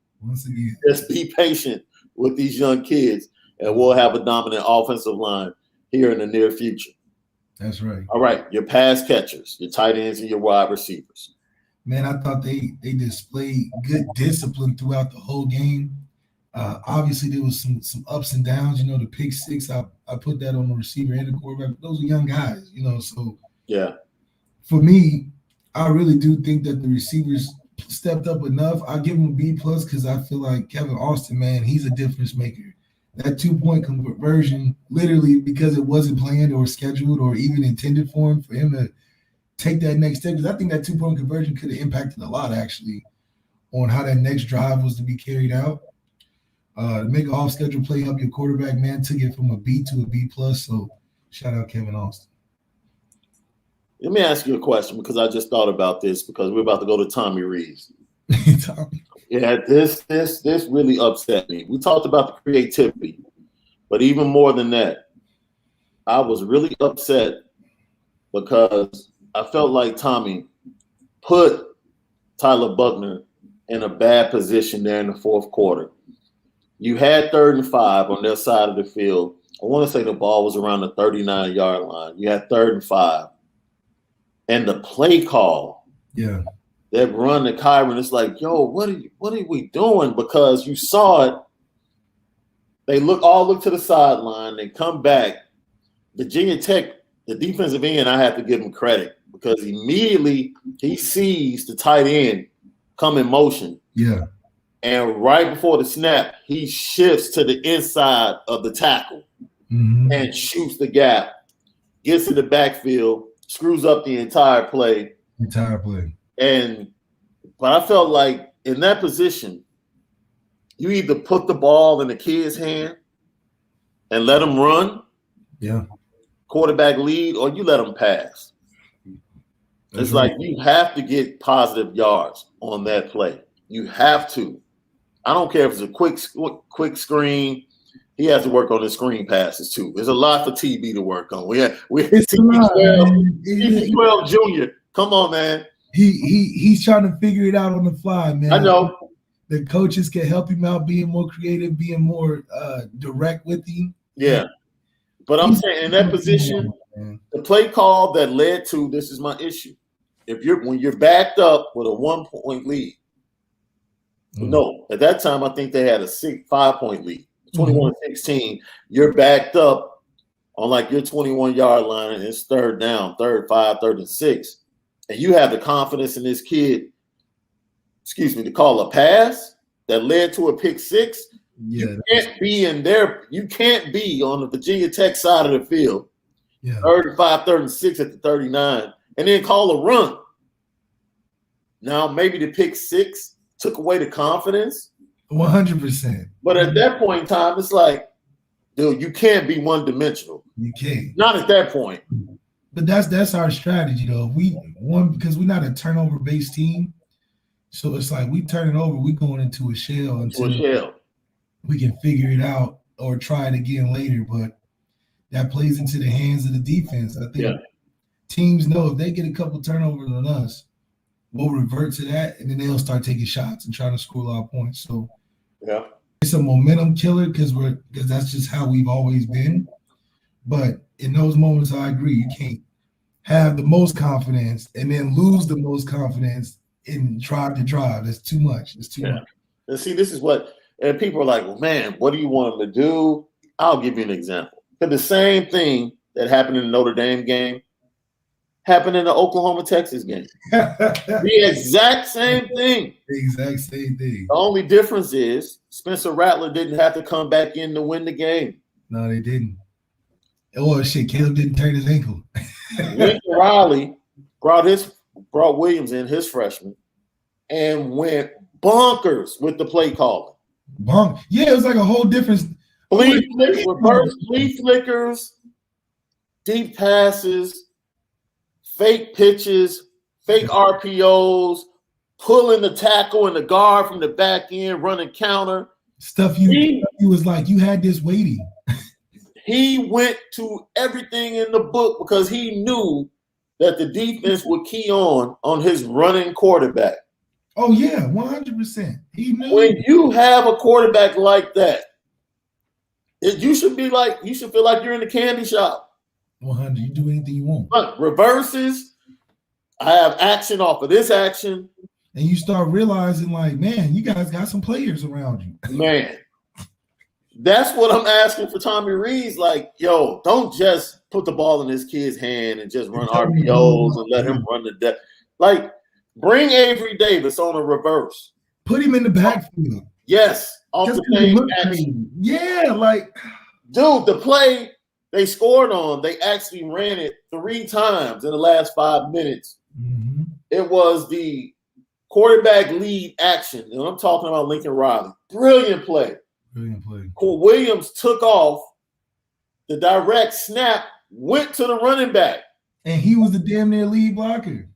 Just be patient with these young kids, and we'll have a dominant offensive line here in the near future. That's right. All right, your pass catchers, your tight ends, and your wide receivers. Man, I thought they displayed good discipline throughout the whole game. Obviously, there was some ups and downs. The pick six, I put that on the receiver and the quarterback. Those are young guys, so yeah. For me, I really do think that the receivers stepped up enough. I give them a B+ because I feel like Kevin Austin, man, he's a difference maker. That 2-point conversion, literally because it wasn't planned or scheduled or even intended for him to take that next step. Because I think that 2-point conversion could have impacted a lot, actually, on how that next drive was to be carried out. To make an off-schedule play, help your quarterback, man, took it from a B to a B+. So shout out Kevin Austin. Let me ask you a question because I just thought about this because we're about to go to Tommy Reeves. Yeah, this really upset me. We talked about the creativity, but even more than that, I was really upset because I felt like Tommy put Tyler Buckner in a bad position there in the fourth quarter. You had 3rd and 5 on their side of the field. I want to say the ball was around the 39-yard line. You had 3rd and 5. And the play call, that run to Kyron, it's like, yo, what are we doing? Because you saw it. They all look to the sideline. They come back. Virginia Tech, the defensive end, I have to give him credit because immediately he sees the tight end come in motion. Yeah. And right before the snap, he shifts to the inside of the tackle and shoots the gap, gets in the backfield, screws up the entire play. But I felt like in that position, you either put the ball in the kid's hand and let him run, quarterback lead, or you let him pass. It's like you have to get positive yards on that play. You have to. I don't care if it's a quick screen. He has to work on his screen passes too. There's a lot for TB to work on. We have TB12 Junior. Come on, man. He's trying to figure it out on the fly, man. I know. The coaches can help him out being more creative, being more direct with him. Yeah. But I'm saying in that position, the play call that led to this is my issue. When you're backed up with a 1-point lead. No, at that time I think they had a 5-point lead. 21-16, you're backed up on like your 21-yard line and it's 3rd down, 3rd, 5, 3rd and 6. And you have the confidence in this kid, to call a pass that led to a pick 6. Yeah. You can't be on the Virginia Tech side of the field. 3rd and 5, 3rd and 6 at the 39, and then call a run. Now maybe the pick 6 took away the confidence. 100%. But at that point in time, it's like, dude, you can't be one-dimensional. You can't. Not at that point. But that's our strategy, though. Because we're not a turnover-based team. So it's like we turn it over, we going into a shell until we can figure it out or try it again later. But that plays into the hands of the defense. I think teams know if they get a couple turnovers on us, we'll revert to that, and then they'll start taking shots and trying to score a lot of points. So it's a momentum killer because that's just how we've always been. But in those moments, I agree. You can't have the most confidence and then lose the most confidence and drive to drive. That's too much. It's too much. And see, this is what, and people are like, well, man, what do you want them to do? I'll give you an example. But the same thing that happened in the Notre Dame game happened in the Oklahoma-Texas game. The exact same thing. The exact same thing. The only difference is Spencer Rattler didn't have to come back in to win the game. No, they didn't. Oh, shit, Caleb didn't turn his ankle. Lincoln Riley brought Williams in, his freshman, and went bonkers with the play calling. Yeah, it was like a whole different reverse flea flickers, deep passes, fake pitches, fake RPOs, pulling the tackle and the guard from the back end, running counter. Stuff he was like, you had this waiting. He went to everything in the book because he knew that the defense would key on his running quarterback. Oh, yeah, 100%. He knew. When you have a quarterback like that, you should feel like you're in the candy shop. 100. You do anything you want. Look, reverses. I have action off of this action. And you start realizing, like, man, you guys got some players around you. Man, that's what I'm asking for Tommy Rees. Like, yo, don't just put the ball in this kid's hand and just run RPOs and let him run the depth. Like, bring Avery Davis on a reverse. Put him in the backfield. Yes, off the same action. Yeah, like, dude, the play they scored on, they actually ran it 3 times in the last 5 minutes. Mm-hmm. It was the quarterback lead action, and I'm talking about Lincoln Riley. Brilliant play. Brilliant play. Williams took off. The direct snap went to the running back. And he was the damn near lead blocker.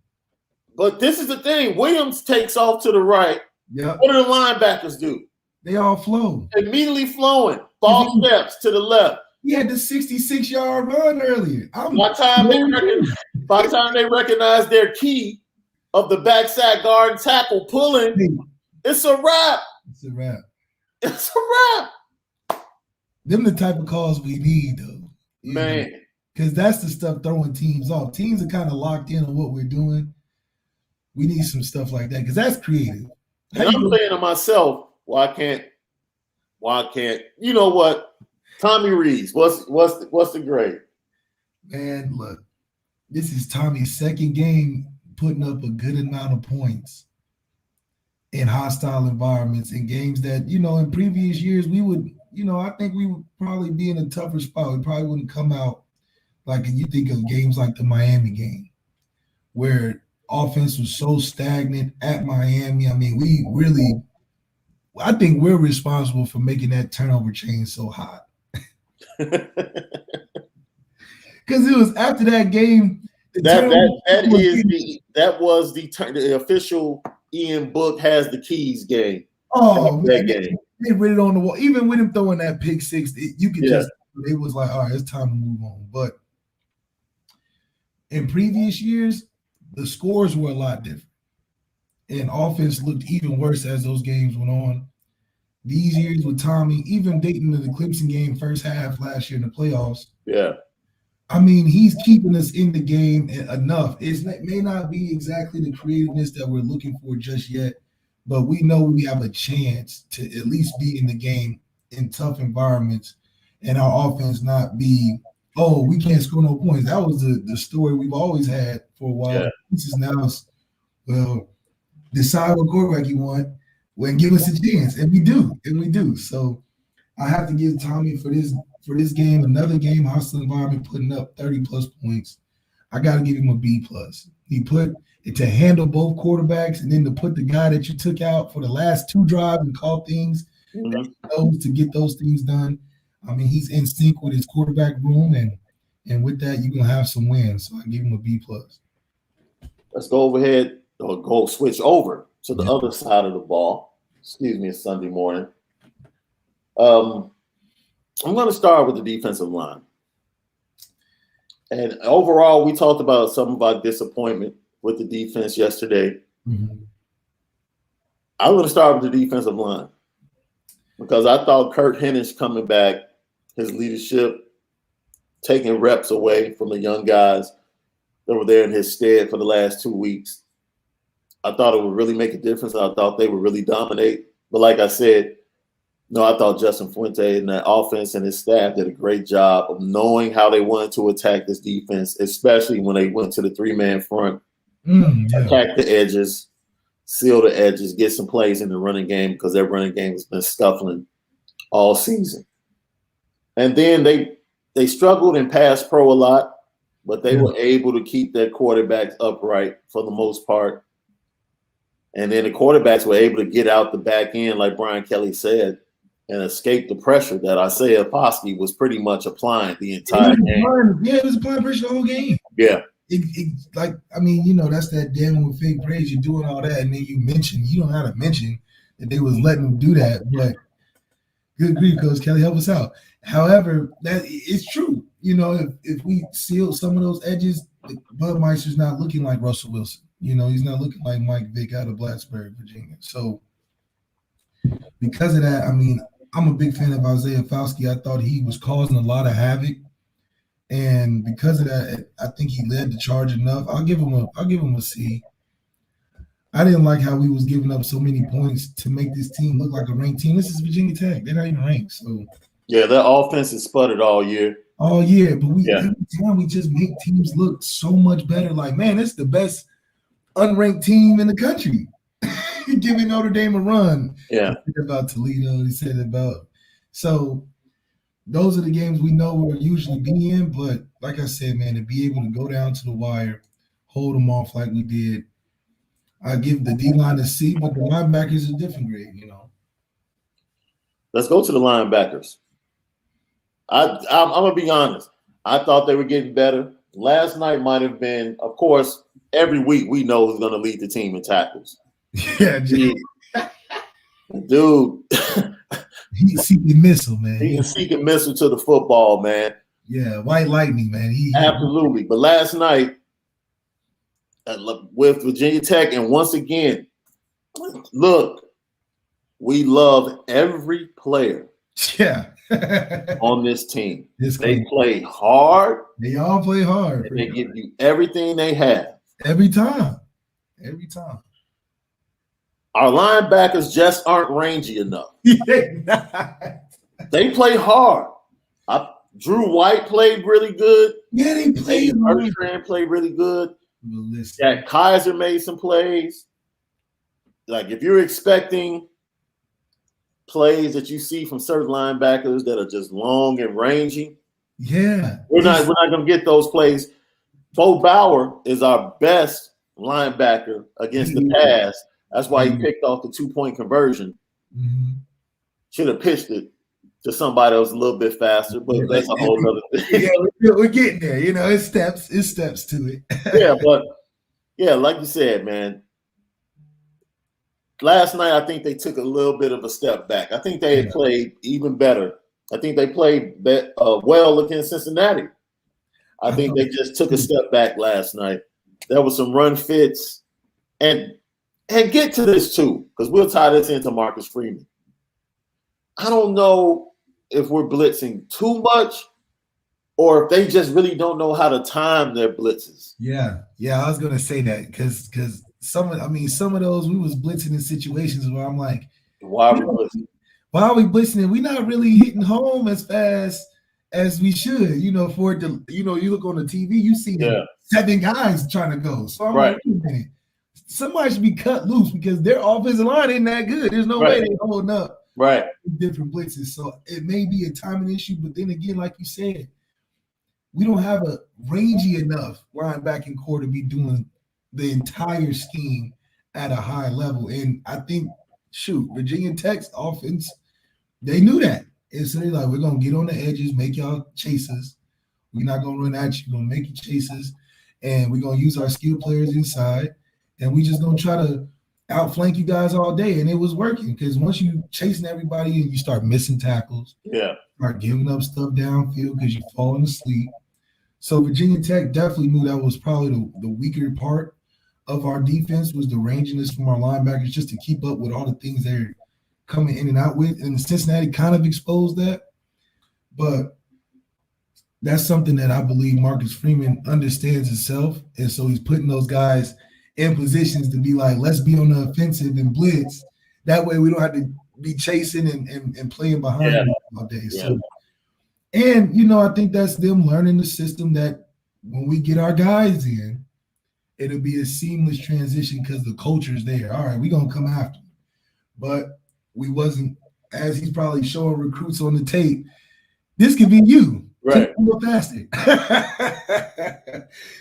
But this is the thing. Williams takes off to the right. Yep. What do the linebackers do? They all flow. Immediately flowing. Ball steps to the left. He had the 66-yard run earlier. By the time they recognize their key of the backside guard and tackle pulling, it's a wrap. It's a wrap. It's a wrap. Them the type of calls we need, though. Man. Because that's the stuff throwing teams off. Teams are kind of locked in on what we're doing. We need some stuff like that because that's creative. And I'm saying to myself, why can't? You know what? Tommy Rees, what's the grade? Man, look, this is Tommy's second game putting up a good amount of points in hostile environments, in games that, in previous years we would, I think we would probably be in a tougher spot. We probably wouldn't come out like you think of games like the Miami game where offense was so stagnant at Miami. I mean, I think we're responsible for making that turnover chain so hot. Because it was after that game. The official Ian Book has the keys game. Oh, that man, game. They read it on the wall. Even with him throwing that pick six, you could just, it was like, all right, it's time to move on. But in previous years, the scores were a lot different. And offense looked even worse as those games went on. These years with Tommy, even dating the Clemson game first half last year in the playoffs. Yeah. I mean, he's keeping us in the game enough. It may not be exactly the creativeness that we're looking for just yet, but we know we have a chance to at least be in the game in tough environments and our offense not be, oh, we can't score no points. That was the story we've always had for a while. Yeah. This is now, well, decide what quarterback you want and give us a chance. And we do. So I have to give Tommy for this game, another game, hostile environment, putting up 30-plus points. I got to give him a B+. He put it to handle both quarterbacks and then to put the guy that you took out for the last 2 drives and call things to get those things done. I mean, he's in sync with his quarterback room, and with that, you're going to have some wins. So I give him a B+. Let's go switch over to the other side of the ball. Excuse me, it's Sunday morning. I'm going to start with the defensive line. And overall, we talked about some of our disappointment with the defense yesterday. Mm-hmm. I'm going to start with the defensive line because I thought Kurt Hennish coming back, his leadership, taking reps away from the young guys that were there in his stead for the last 2 weeks. I thought it would really make a difference. I thought they would really dominate. But like I said, no, I thought Justin Fuente and that offense and his staff did a great job of knowing how they wanted to attack this defense, especially when they went to the 3-man front, attack the edges, seal the edges, get some plays in the running game because their running game has been scuffling all season. And then they struggled in pass pro a lot, but they were able to keep their quarterbacks upright for the most part. And then the quarterbacks were able to get out the back end, like Brian Kelly said, and escape the pressure that Isaiah Foskey was pretty much applying the entire game. Yeah, it was applying pressure the whole game. Yeah. That's that damn with fake praise. You're doing all that, and then you don't have to mention that they was letting them do that. But good grief, Coach Kelly, help us out. However, that it's true. If we seal some of those edges, Budmeister's not looking like Russell Wilson. He's not looking like Mike Vick out of Blacksburg, Virginia. So because of that, I'm a big fan of Isaiah Foskey. I thought he was causing a lot of havoc. And because of that, I think he led the charge enough. I'll give him a C. I didn't like how we was giving up so many points to make this team look like a ranked team. This is Virginia Tech. They're not even ranked. So yeah, their offense has sputtered all year. But every time we just make teams look so much better. Like, man, it's the best unranked team in the country. Giving Notre Dame a run. Yeah. He said about Toledo. He said about so. Those are the games we know we'll usually be in, but like I said, man, to be able to go down to the wire, hold them off like we did, I give the D-line a C, but the linebackers a different grade, Let's go to the linebackers. I'm going to be honest. I thought they were getting better. Last night might have been, of course, every week we know who's going to lead the team in tackles. Yeah, dude. He's a seeking missile, man. He's a seeking missile to the football, man. Yeah, white lightning, man. Absolutely. But last night with Virginia Tech, and once again, look, we love every player on this team. They play hard. They all play hard. They give you everything they have. Every time. Our linebackers just aren't rangy enough. They play hard. Drew White played really good. Yeah, they played. Bertrand played really good. Jack Kaiser made some plays. Like, if you're expecting plays that you see from certain linebackers that are just long and rangy, we're not going to get those plays. Bo Bauer is our best linebacker against the pass. That's why he picked off the 2-point conversion. Should have pitched it to somebody else a little bit faster, but that's a whole other thing. Yeah, we're getting there. It's steps to it. But like you said, man, last night I think they took a little bit of a step back. I think they had played even better. I think they played well against Cincinnati. I think they just took a step back last night. There were some run fits. And get to this too, because we'll tie this into Marcus Freeman. I don't know if we're blitzing too much or if they just really don't know how to time their blitzes. Yeah, I was gonna say that because some of those we was blitzing in situations where I'm like, why are we blitzing? Why are we blitzing? And we're not really hitting home as fast as we should. For it to, you look on the TV, you see 7 guys trying to go. So I'm like, wait a minute. Somebody should be cut loose because their offensive line ain't that good. There's no way they're holding up different blitzes. So it may be a timing issue, but then again, like you said, we don't have a rangy enough linebacking core to be doing the entire scheme at a high level. And I think, Virginia Tech's offense, they knew that. And so they're like, we're going to get on the edges, make y'all chase us. We're not going to run at you. We're going to make you chase us. And we're going to use our skill players inside. And we just gonna try to outflank you guys all day, and it was working because once you chasing everybody and you start missing tackles, start giving up stuff downfield because you're falling asleep. So Virginia Tech definitely knew that was probably the weaker part of our defense was the ranginess from our linebackers just to keep up with all the things they're coming in and out with. And Cincinnati kind of exposed that, but that's something that I believe Marcus Freeman understands himself, and so he's putting those guys in positions to be like, let's be on the offensive and blitz. That way we don't have to be chasing and playing behind them all day. Yeah. So, and I think that's them learning the system that when we get our guys in, it'll be a seamless transition because the culture's there. All right, we're gonna come after him. But we wasn't, as he's probably showing recruits on the tape, this could be you. Right. A little faster.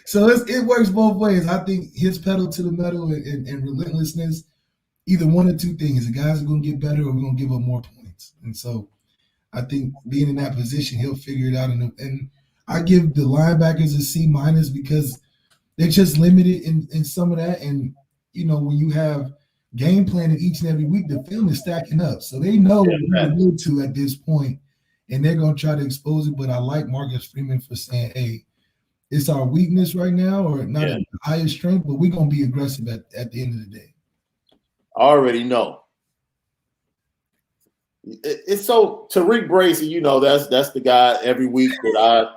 So it works both ways. I think his pedal to the metal and relentlessness, either one or two things. The guys are going to get better or we're going to give up more points. And so I think being in that position, he'll figure it out. And I give the linebackers a C- because they're just limited in some of that. And, when you have game planning each and every week, the film is stacking up. So they know what we're going to at this point, and they're going to try to expose it. But I like Marcus Freeman for saying, hey, it's our weakness right now, or not the highest strength, but we're going to be aggressive at the end of the day. I already know. It's so Tariq Bracy, that's the guy every week that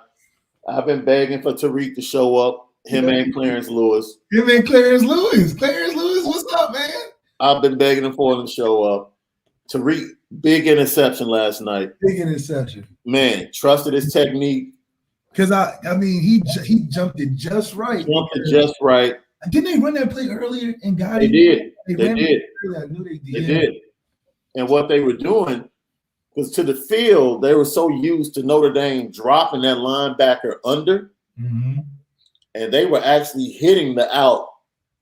I've been begging for Tariq to show up. Him and Clarence Lewis. Clarence Lewis, what's up, man? I've been begging him for him to show up. Tariq, big interception last night. Big interception. Man, trusted his technique. Because he jumped it just right. Didn't they run that play earlier and got it? They did. I knew they did. They did. And what they were doing was to the field, they were so used to Notre Dame dropping that linebacker under, and they were actually hitting the out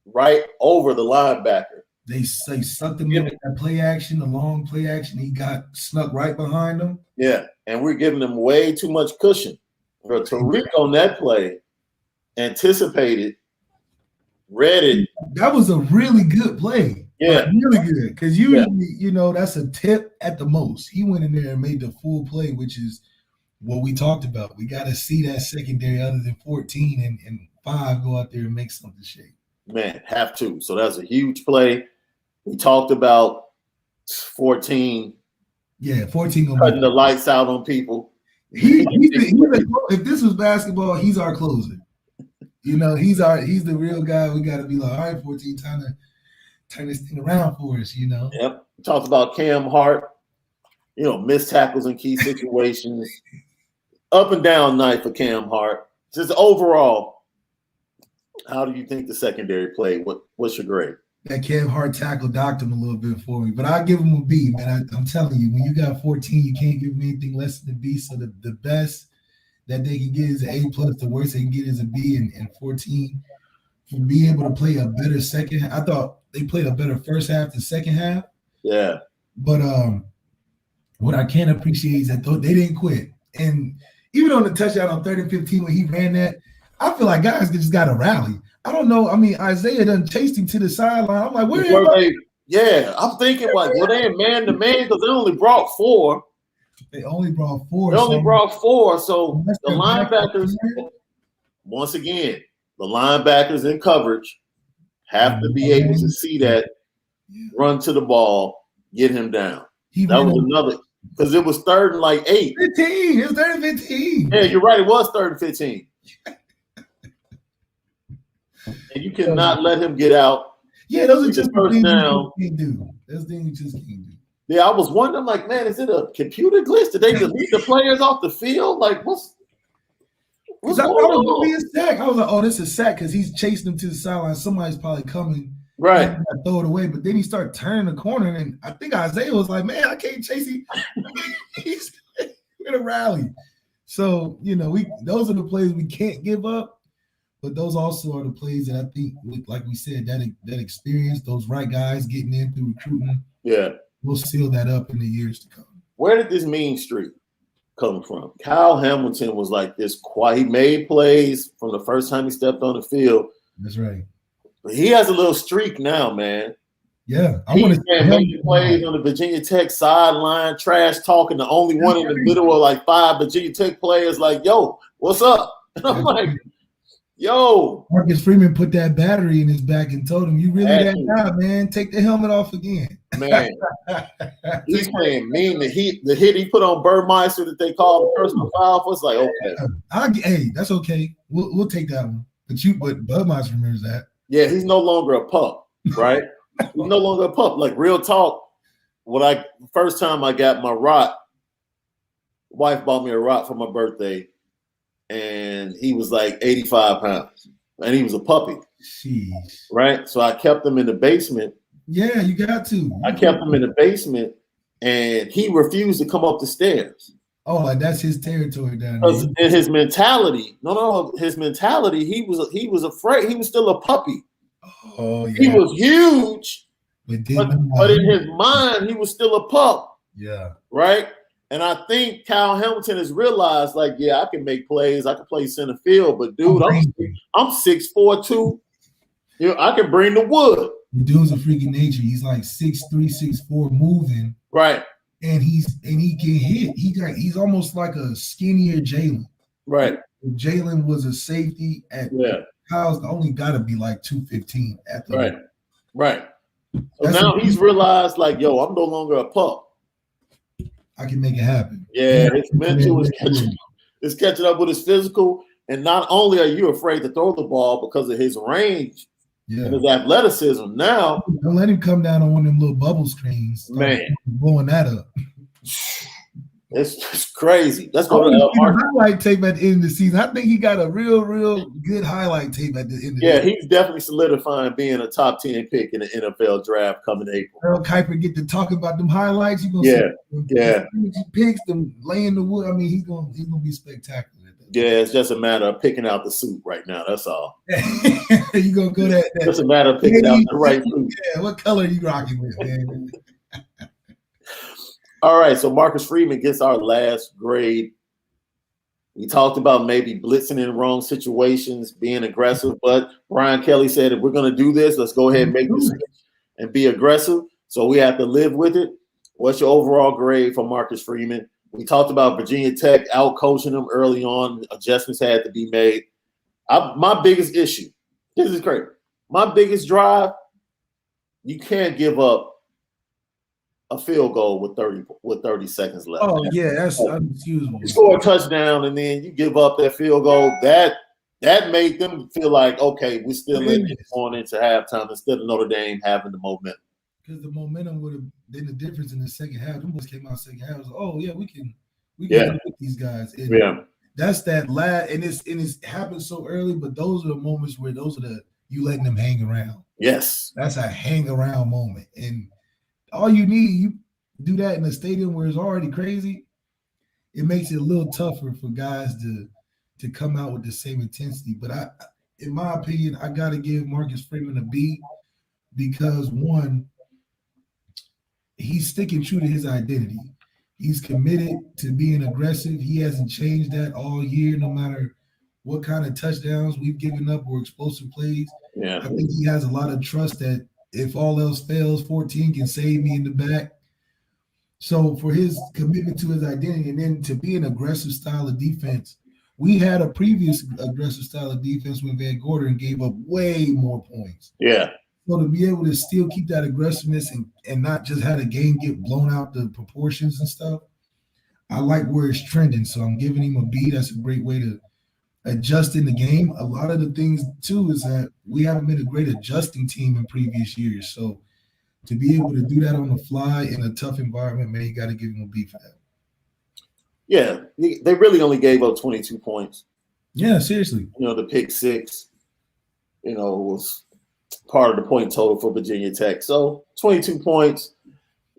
right over the linebacker. They sucked him in with that play action, the long play action. He got snuck right behind them. Yeah, and we're giving them way too much cushion. But Tariq on that play anticipated, read it. That was a really good play. Yeah. Really good. Because usually, that's a tip at the most. He went in there and made the full play, which is what we talked about. We got to see that secondary other than 14 and 5 go out there and make something shake. Man, have to. So that's a huge play. We talked about 14. Yeah, 14 cutting the lights out on people. If this was basketball, he's our closer. He's the real guy. We got to be like, all right, 14, time to turn this thing around for us. Yep. We talked about Cam Hart. Missed tackles in key situations. Up and down night for Cam Hart. Just overall, how do you think the secondary played? What's your grade? That Cam Hart tackle docked him a little bit for me, but I'll give him a B, man. I'm telling you, when you got 14, you can't give him anything less than a B. So the best that they can get is an A+. The worst they can get is a B, and 14 for being able to play a better second half. I thought they played a better first half than second half. Yeah. But what I can't appreciate is that they didn't quit. And even on the touchdown on 3rd and 15 when he ran that, I feel like guys just got to rally. I don't know. I mean, Isaiah done chased him to the sideline. I'm like, where they? Yeah, I'm thinking like, were they man to man? Because they only brought 4. They only brought 4. So the linebackers, once again, the linebackers in coverage have to be able to see that, run to the ball, get him down. That was another, because it was 3rd and like 8. 15. It was 3rd and 15. Yeah, you're right. It was 3rd and 15. And you cannot let him get out. Yeah, those are just first down. Can't do. Those things you just can't do. Yeah, I was wondering, like, man, is it a computer glitch? Did they delete the players off the field? Like, what's going on? Be a sack. I was like, oh, this is a sack because he's chasing them to the sideline. Somebody's probably coming. Right. Throw it away. But then he started turning the corner, and I think Isaiah was like, man, I can't chase him. He's going to rally. So, those are the plays we can't give up. But those also are the plays that I think, like we said, that experience, those right guys getting in through recruiting. Yeah. We'll seal that up in the years to come. Where did this mean streak come from? Kyle Hamilton was like this quiet. He made plays from the first time he stepped on the field. That's right. But he has a little streak now, man. Yeah. I want to make plays on the Virginia Tech sideline, trash talking, the only one in the middle of like 5 Virginia Tech players like, yo, what's up? And I'm like, yo. Marcus Freeman put that battery in his back and told him, you really that guy, man. Take the helmet off again. Man, he's playing mean. The hit he put on Burmeister that they called a personal foul was like, okay. Hey, that's okay. We'll take that one. But Burmeister remembers that. Yeah, he's no longer a pup, right? He's no longer a pup. Like real talk. First time I got my rock, wife bought me a rock for my birthday, and he was like 85 pounds, and he was a puppy. Jeez. Right? So I kept him in the basement. Yeah, you got to. I kept him in the basement, and he refused to come up the stairs. Oh, like that's his territory down there. And his mentality, his mentality, he was afraid. He was still a puppy. Oh, yeah. He was huge, but in his mind, he was still a pup. Yeah. Right? And I think Kyle Hamilton has realized, like, yeah, I can make plays. I can play center field, but dude, I'm 6'4", 2. You know, I can bring the wood. The dude's a freaking nature. He's like 6'3", 6'4", moving. Right. And he can hit. He's almost like a skinnier Jalen. Right. If Jalen was a safety at Kyle's only got to be like 215 at the right. Right. So now he's realized, like, yo, I'm no longer a pup. I can make it happen. Yeah, his mental is catching up with his physical. And not only are you afraid to throw the ball because of his range and his athleticism, now don't let him come down on one of them little bubble screens. Man, blowing that up. It's crazy. That's what highlight tape at the end of the season. I think he got a real good highlight tape at the end of the season. He's definitely solidifying being a top 10 pick in the NFL draft coming April. Earl Kuiper get to talk about them highlights. You gonna see picks them laying the wood. I mean, he's gonna be spectacular. Yeah, it's just a matter of picking out the suit right now. That's all. You gonna go that. It's a matter of picking out the right suit. Yeah, what color are you rocking with, man? All right, so Marcus Freeman gets our last grade. We talked about maybe blitzing in wrong situations, being aggressive, but Brian Kelly said, if we're going to do this, let's go ahead and make this and be aggressive. So we have to live with it. What's your overall grade for Marcus Freeman? We talked about Virginia Tech out-coaching them early on. Adjustments had to be made. My biggest issue, this is great. My biggest drive, you can't give up a field goal with 30 seconds left. Oh yeah, that's unexcusable. You score a touchdown and then you give up that field goal. That made them feel like, okay, we're still in it going into halftime instead of Notre Dame having the momentum. Because the momentum would have been the difference in the second half. Them boys came out second half. Was like, oh yeah, we can with these guys. And that's that last, and it's happened so early. But those are the moments where you letting them hang around. Yes, that's a hang around moment, and all you need, you do that in a stadium where it's already crazy. It makes it a little tougher for guys to come out with the same intensity. But in my opinion, I got to give Marcus Freeman a B because one, he's sticking true to his identity. He's committed to being aggressive. He hasn't changed that all year, no matter what kind of touchdowns we've given up or explosive plays. Yeah, I think he has a lot of trust that if all else fails, 14 can save me in the back. So for his commitment to his identity and then to be an aggressive style of defense, we had a previous aggressive style of defense when Van Gordon gave up way more points. Yeah. So to be able to still keep that aggressiveness and not just have a game get blown out the proportions and stuff, I like where it's trending. So I'm giving him a B. That's a great way to adjust in the game. A lot of the things too is that we haven't been a great adjusting team in previous years. So to be able to do that on the fly in a tough environment, man, you got to give him a B for that. Yeah, they really only gave up 22 points. Yeah, seriously. The pick six, was part of the point total for Virginia Tech. So 22 points.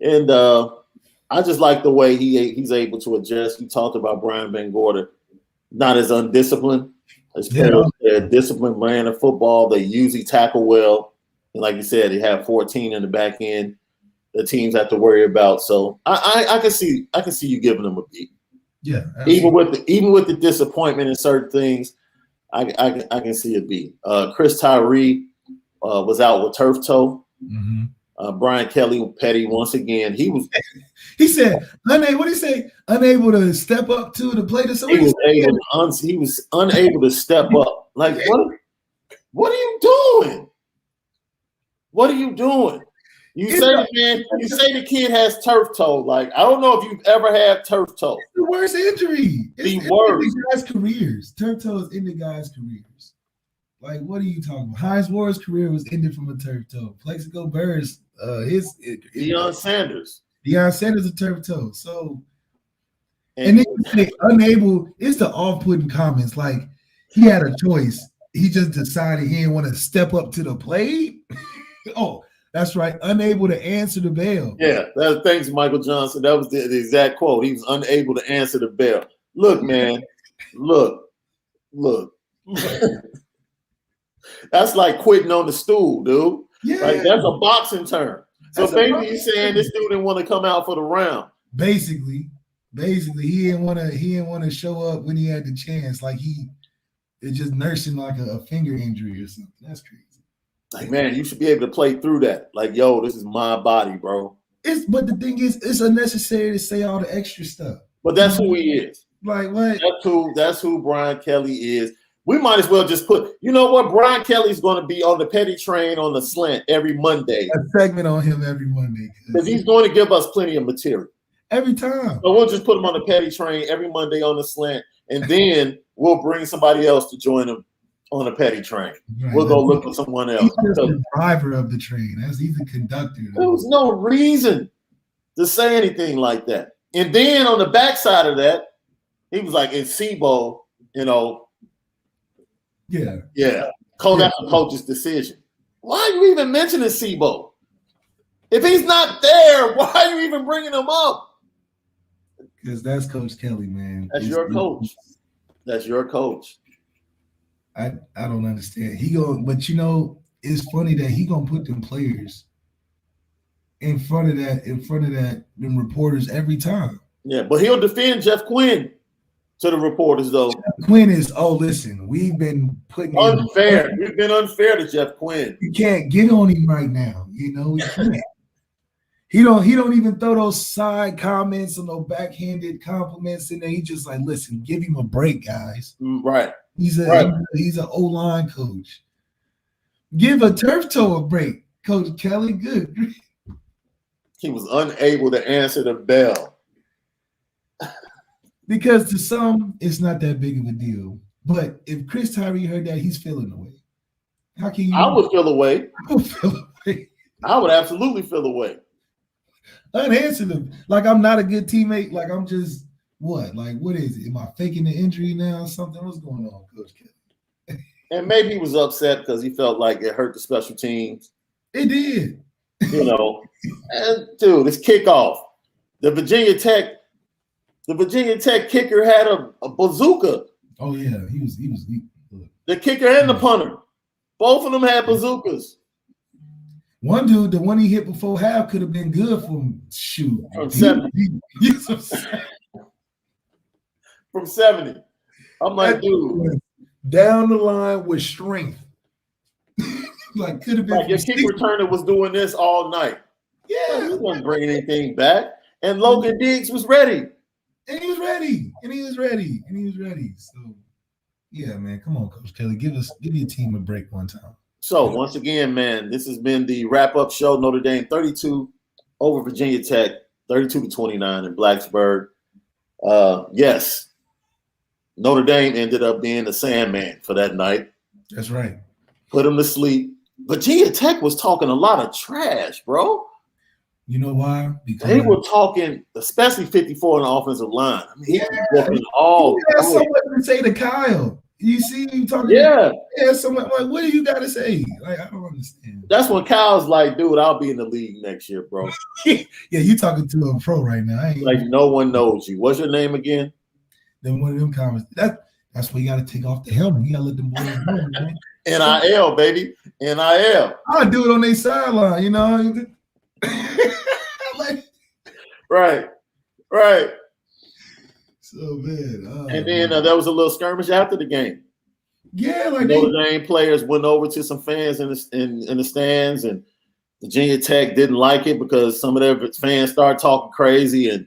And I just like the way he's able to adjust. You talked about Brian Van Gordon, not as undisciplined. As a disciplined brand of football. They usually tackle well. And like you said, they have 14 in the back end the teams have to worry about. So I can see you giving them a beat. Yeah. Absolutely. Even with the disappointment in certain things, I can see a beat. Chris Tyree was out with turf toe. Mm-hmm. Brian Kelly petty once again. He said unable. What did he say? Unable to step up to the plate. He was unable to step up. Like what are you doing? What are you doing? You say the kid has turf toe. Like, I don't know if you've ever had turf toe. It's the worst injury. The worst. Guys' careers. Turf toe is in the guys' careers. Like, what are you talking about? Hines Ward's career was ended from a turf toe. Plexico Burris, Deion Sanders. Deion Sanders a turf toe. So, and then say unable. It's the off-putting comments. Like he had a choice. He just decided he didn't want to step up to the plate. Oh, that's right. Unable to answer the bell. Yeah, thanks, Michael Johnson. That was the exact quote. He was unable to answer the bell. Look, man. Look. That's like quitting on the stool, dude. Yeah. Like that's a boxing term. So basically he's saying this dude didn't want to come out for the round. Basically, he didn't want to show up when he had the chance. Like he is just nursing like a finger injury or something. That's crazy. Like, man, you should be able to play through that. Like, yo, this is my body, bro. But the thing is, it's unnecessary to say all the extra stuff. But that's who he is. Like what? That's who Brian Kelly is. We might as well just put, you know what? Brian Kelly's going to be on the petty train on the slant every Monday. A segment on him every Monday. Because he's going to give us plenty of material. Every time. So we'll just put him on the petty train every Monday on the slant. And then we'll bring somebody else to join him on the petty train. Right. We'll go look for someone else. He's the driver of the train. He's the conductor. There was no reason to say anything like that. And then on the backside of that, he was like, in SIBO, you know, yeah. That's the coach's decision. Why are you even mentioning SIBO? If he's not there, why are you even bringing him up? Because that's Coach Kelly, man. That's your coach. That's your coach. I don't understand. But you know, it's funny that he gonna put them players in front of them reporters every time. Yeah, but he'll defend Jeff Quinn to the reporters, though. Jeff Quinn is, listen, we've been putting unfair. We've been unfair to Jeff Quinn. You can't get on him right now. You know, we can't. He don't even throw those side comments or no backhanded compliments in there. He just like, listen, give him a break, guys. Right. He's an O-line coach. Give a turf toe a break, Coach Kelly. Good. He was unable to answer the bell. Because to some, it's not that big of a deal. But if Chris Tyree heard that, he's feeling away. How can you? I would feel away. I would feel away. I would absolutely feel away. Unanswer them. Like I'm not a good teammate. Like I'm just what? Like what is it? Am I faking the injury now or something? What's going on, Coach Kelly? And maybe he was upset because he felt like it hurt the special teams. It did. You know, and dude, it's kickoff. The Virginia Tech kicker had a bazooka. Oh yeah, he was. The kicker and the punter, both of them had bazookas. One dude, the one he hit before half, could have been good for him. Shoot, from 70. From 70. I'm like, dude, down the line with strength. Like could have been. Like your kick returner was doing this all night. Yeah, he wasn't bringing anything back. And Logan Diggs was ready. And he was ready. So, yeah, man, come on, Coach Kelly, give your team a break one time. So once again, man, this has been the wrap-up show. Notre Dame 32 over Virginia Tech, 32-29 in Blacksburg. Yes, Notre Dame ended up being the Sandman for that night. That's right. Put him to sleep. Virginia Tech was talking a lot of trash, bro. You know why? Because they were talking, especially 54 on the offensive line. I mean, he all. You got something to say to Kyle. You see you talking. Yeah. Someone like, what do you got to say? Like, I don't understand. That's when Kyle's like, dude, I'll be in the league next year, bro. Yeah, you talking to a pro right now. Like, no one knows you. What's your name again? Then one of them comments. That's why you got to take off the helmet. You got to let them boys know, man. NIL, baby. NIL. I'll do it on their sideline, you know. Right. So man, and then there was a little skirmish after the game. Yeah, like Notre Dame players went over to some fans in the stands, and Virginia Tech didn't like it because some of their fans started talking crazy, and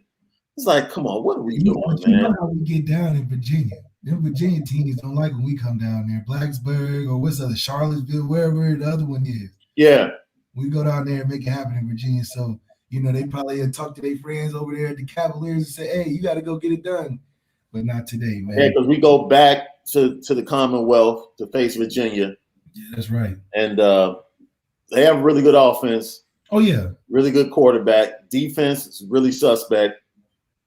it's like, come on, what are we doing, man? You know how we get down in Virginia. Them Virginia teams don't like when we come down there, Blacksburg or what's the other, Charlottesville, wherever the other one is. Yeah, we go down there and make it happen in Virginia. So you know they probably talk to their friends over there at the Cavaliers and say, "Hey, you got to go get it done," but not today, man. Yeah, because we go back to the Commonwealth to face Virginia, Yeah, that's right. And they have a really good offense. Oh, yeah. Really good quarterback. Defense is really suspect.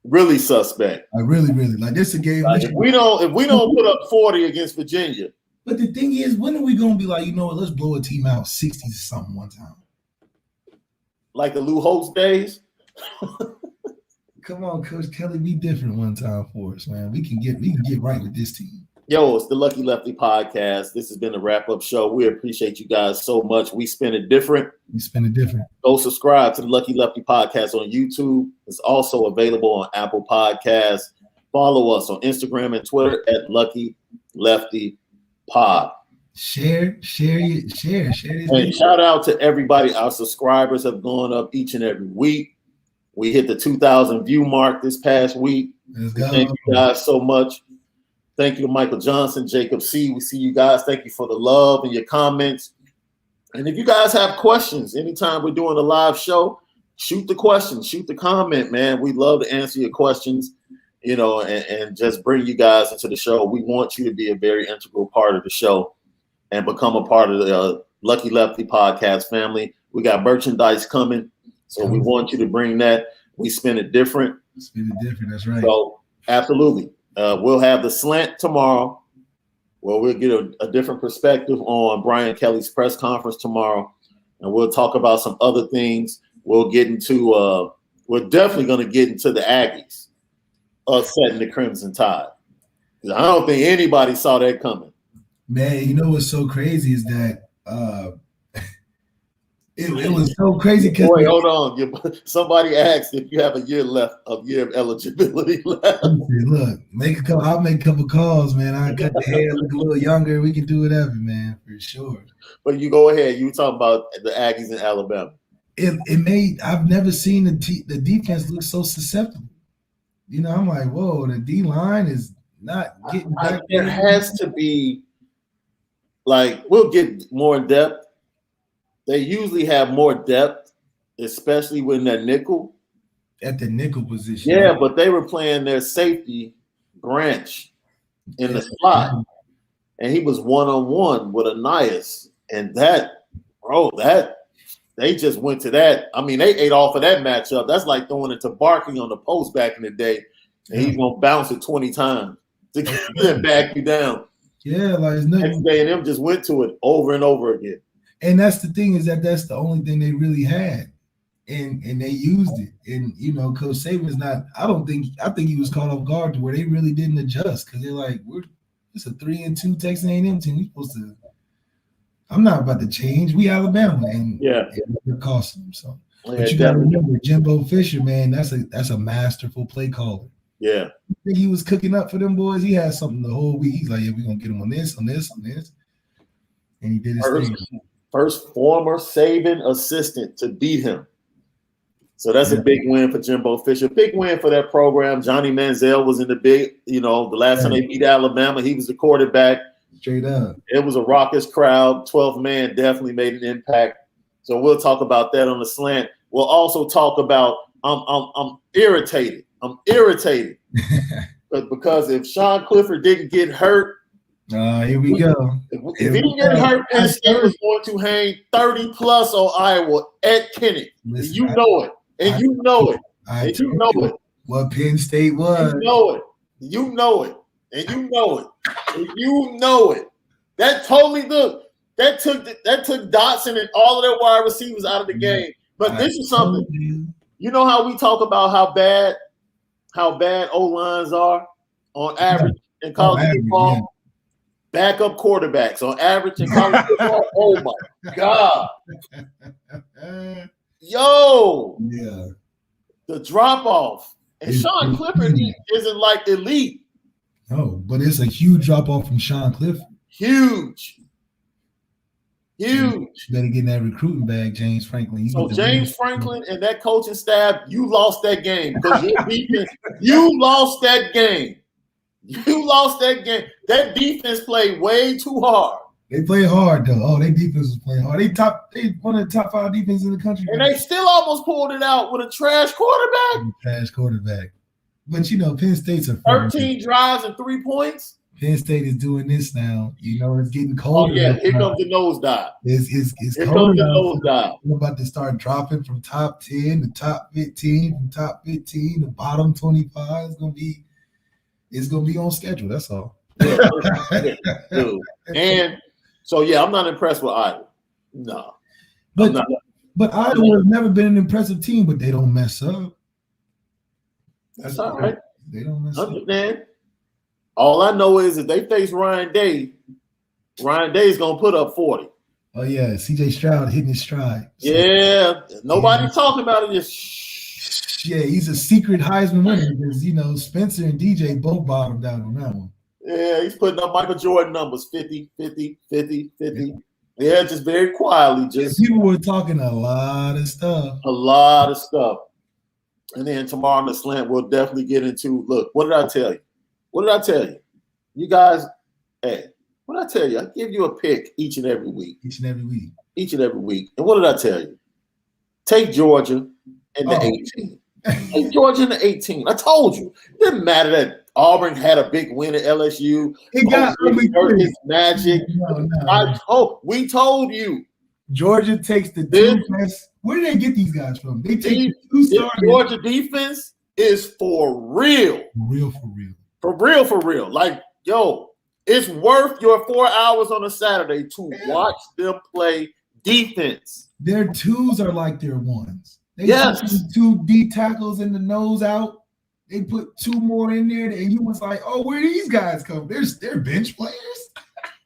Really suspect. I really like this. A game. Like, if we don't put up 40 against Virginia. But the thing is, when are we gonna be like, you know what? Let's blow a team out 60 to something one time. Like the Lou Holtz days. Come on, Coach Kelly, be different one time for us, man. We can get right with this team. Yo, it's the Lucky Lefty podcast. This has been a wrap-up show. We appreciate you guys so much. We spin it different. Go subscribe to the Lucky Lefty podcast on YouTube. It's also available on Apple Podcasts. Follow us on Instagram and Twitter at Lucky Lefty Pod. Share. And shout out to everybody. Our subscribers have gone up each and every week. We hit the 2,000 view mark this past week. Thank you guys so much. Thank you to Michael Johnson, Jacob C. We see you guys. Thank you for the love and your comments. And if you guys have questions, anytime we're doing a live show, shoot the question, shoot the comment, man. We love to answer your questions, you know, and just bring you guys into the show. We want you to be a very integral part of the show and become a part of the Lucky Lefty podcast family. We got merchandise coming, so we want you to bring that. We spin it different. That's right. So absolutely. We'll have the slant tomorrow, where we'll get a different perspective on Brian Kelly's press conference tomorrow, and we'll talk about some other things. We'll get into we're definitely going to get into the Aggies upsetting the Crimson Tide. I don't think anybody saw that coming. Man, you know what's so crazy is that it was so crazy because wait, hold on. Somebody asked if you have a year of eligibility left. Look, I'll make a couple calls, man. I cut the hair, look a little younger. We can do whatever, man, for sure. But you go ahead. You were talking about the Aggies in Alabama. I've never seen the defense look so susceptible. You know, I'm like, whoa, the D line is not getting back. There has to be, like, we'll get more in depth. They usually have more depth, especially when they're nickel. At the nickel position. Yeah, but they were playing their safety branch in the slot. And he was one-on-one with Anias. And they just went to that. I mean, they ate off of that matchup. That's like throwing it to Barkley on the post back in the day. And he's going to bounce it 20 times to back you down. Yeah, like it's nothing. Next day, and them just went to it over and over again. And that's the thing, is that's the only thing they really had, and they used it. And you know, Coach Saban's not. I think he was caught off guard to where they really didn't adjust, because they're like, it's a 3-2 Texas A&M team. We supposed to. I'm not about to change. We Alabama, and it cost them. So, but you got to remember, Jimbo Fisher, man, that's a masterful play caller. Yeah, I think he was cooking up for them boys. He had something the whole week. He's like, yeah, we're gonna get him on this, and he did his thing. First former Saban assistant to beat him. So that's a big win for Jimbo Fisher. Big win for that program. Johnny Manziel was in the the last time they beat Alabama, he was the quarterback. Straight up. It was a raucous crowd. 12th man definitely made an impact. So we'll talk about that on the slant. We'll also talk about I'm irritated. I'm irritated. Because if Sean Clifford didn't get hurt, here we go. If he didn't get hurt, Penn State was going to hang 30+ on Iowa at Kenny. Listen, you know it. And you know it. And you know it. What Penn State was. You know it. You know it. And you know it. And you know it. That totally that took Dotson and all of their wide receivers out of the game. But this is something. You know how we talk about how bad O-lines are on average in college football? Yeah. Backup quarterbacks on average in college football. Oh my God. Yo. Yeah. The drop off. And Sean Clifford isn't like elite. No, but it's a huge drop off from Sean Clifford. Huge. You better get in that recruiting bag, James Franklin. So James Franklin and that coaching staff, you lost that game because your defense. You lost that game. You lost that game. That defense played way too hard. They played hard though. Oh, their defense was playing hard. They one of the top 5 defenses in the country. And they still almost pulled it out with a trash quarterback. But you know, Penn State's a 13 drives and 3 points. Penn State is doing this now. You know, it's getting colder. Oh yeah, here comes the nosedive. It's Here colder comes the now. nosedive. We're about to start dropping from top 10 to top 15, from top 15 to bottom 25. It's gonna be on schedule. That's all. Yeah, dude. And so yeah, I'm not impressed with Iowa. No. But Iowa has never been an impressive team, but they don't mess up. That's all right. They don't mess up. Man. All I know is if they face Ryan Day, Ryan Day's gonna put up 40. Oh yeah, CJ Stroud hitting his stride. So, yeah, nobody's talking about it. Just yeah, he's a secret Heisman winner because you know Spencer and DJ both bottomed out on that one. Yeah, he's putting up Michael Jordan numbers 50, 50, 50, 50. Yeah, just very quietly. Just people were talking a lot of stuff. A lot of stuff. And then tomorrow on the slant, we'll definitely get into look, what did I tell you? What did I tell you? You guys, hey, what did I tell you? I give you a pick each and every week. Each and every week. Each and every week. And what did I tell you? Take Georgia in the 18. Take Georgia in the 18. I told you. It didn't matter that Auburn had a big win at LSU. It got ugly. Magic. No. We told you. Georgia takes the defense. Where did they get these guys from? They take the Georgia defense is for real. For real. Like, yo, it's worth your 4 hours on a Saturday to watch them play defense. Their twos are like their ones. They yes. 2 D tackles in the nose out. They put 2 more in there, and you was like, oh, where do these guys come? They're bench players.